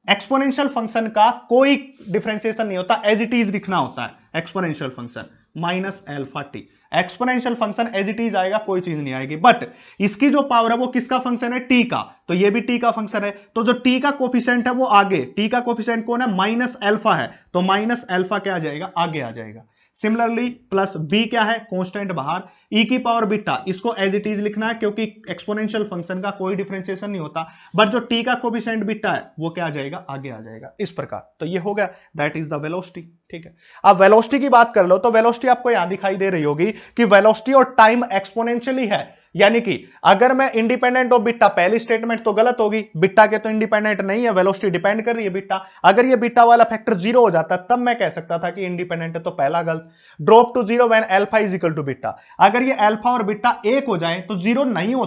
एक्सपोनेंशियल फंक्शन का कोई डिफरेंशिएशन नहीं होता, एज इट इज लिखना होता है। Exponential function minus alpha t, exponential function as it is आएगा, कोई चीज नहीं आएगी, बट इसकी जो पावर है वो किसका फंक्शन है, टी का, तो ये भी टी का फंक्शन है, तो जो टी का कोफिशिएंट है वो आगे, टी का कोफिशिएंट कौन है, माइनस अल्फा है, तो माइनस अल्फा क्या आ जाएगा, आगे आ जाएगा। सिमिलरली प्लस बी क्या है, कांस्टेंट बाहर, ई की पावर बीटा, इसको एज इट इज लिखना है क्योंकि एक्सपोनेंशियल फंक्शन का कोई डिफरेंशिएशन नहीं होता, बट जो टी का कोफिशिएंट बीटा है वो क्या आ जाएगा, आगे आ जाएगा, इस प्रकार। तो ये हो गया, दैट इज द वेलोसिटी, ठीक है। अब वेलोसिटी की बात कर लो तो वेलोसिटी आपको यहां दिखाई दे रही होगी कि वेलोसिटी और टाइम एक्सपोनेंशियली है, यानी कि अगर मैं इंडिपेंडेंट ऑफ बीटा, पहली स्टेटमेंट तो गलत होगी, बीटा के तो इंडिपेंडेंट नहीं है, वेलोसिटी डिपेंड कर रही है बीटा। अगर ये बीटा वाला फैक्टर जीरो हो जाता तब मैं कह सकता था कि इंडिपेंडेंट है, तो पहला गलत। Drop to zero when alpha is equal to beta, अगर ये अल्फा और बीटा एक हो जाए तो जीरो नहीं हो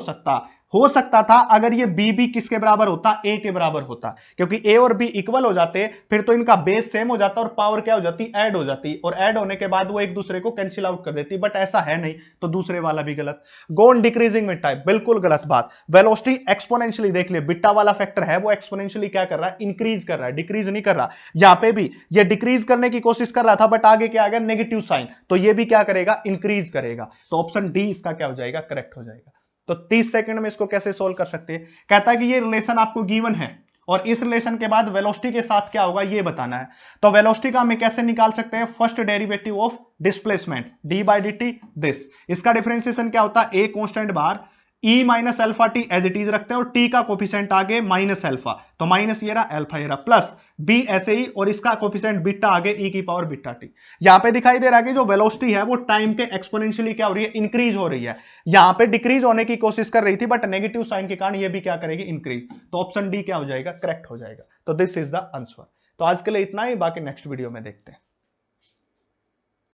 सकता था अगर ये बी भी किसके बराबर होता, ए के बराबर होता, क्योंकि ए और बी इक्वल हो जाते फिर तो इनका बेस सेम हो जाता और पावर क्या हो जाती, ऐड हो जाती, और ऐड होने के बाद वो एक दूसरे को कैंसिल आउट कर देती, बट ऐसा है नहीं, तो दूसरे वाला भी गलत। Go on decreasing with time, बिल्कुल गलत बात। वेलोसिटी एक्सपोनेंशियली, देख ले बीटा वाला फैक्टर है वो एक्सपोनेंशियली क्या कर रहा है, इंक्रीज कर रहा है, डिक्रीज नहीं कर रहा। यहां पे भी ये डिक्रीज करने की कोशिश कर रहा था, बट आगे क्या आ गया, नेगेटिव साइन, तो ये भी क्या करेगा, इंक्रीज करेगा, तो ऑप्शन डी इसका क्या हो जाएगा, करेक्ट हो जाएगा। तो 30 सेकंड में इसको कैसे सोल्व कर सकते हैं, कहता है कि ये रिलेशन आपको गिवन है और इस रिलेशन के बाद वेलोसिटी के साथ क्या होगा ये बताना है। तो वेलोसिटी का हम कैसे निकाल सकते हैं, first derivative of displacement D by D T this, इसका डिफरेंशिएशन क्या होता है, ए कांस्टेंट बाहर E minus alpha T as it is रखते हैं और टी का कोफिशिएंट आगे माइनस अल्फा, तो माइनस ये रहा, अल्फा ये रहा, प्लस बी ऐसे ही, और इसका कोफिशिएंट बीटा आगे ई की पावर बीटा टी। यहां पे दिखाई दे रहा है कि जो वेलोसिटी है वो टाइम के एक्सपोनेंशियली क्या हो रही है, इंक्रीज हो रही है, यहां पे डिक्रीज होने की कोशिश कर रही थी, बट नेगेटिव साइन के कारण ये भी क्या करेगी, इंक्रीज, तो ऑप्शन डी क्या हो जाएगा, करेक्ट हो जाएगा। तो दिस इज द आंसर। तो आज के लिए इतना ही, बाकी नेक्स्ट वीडियो में देखते हैं।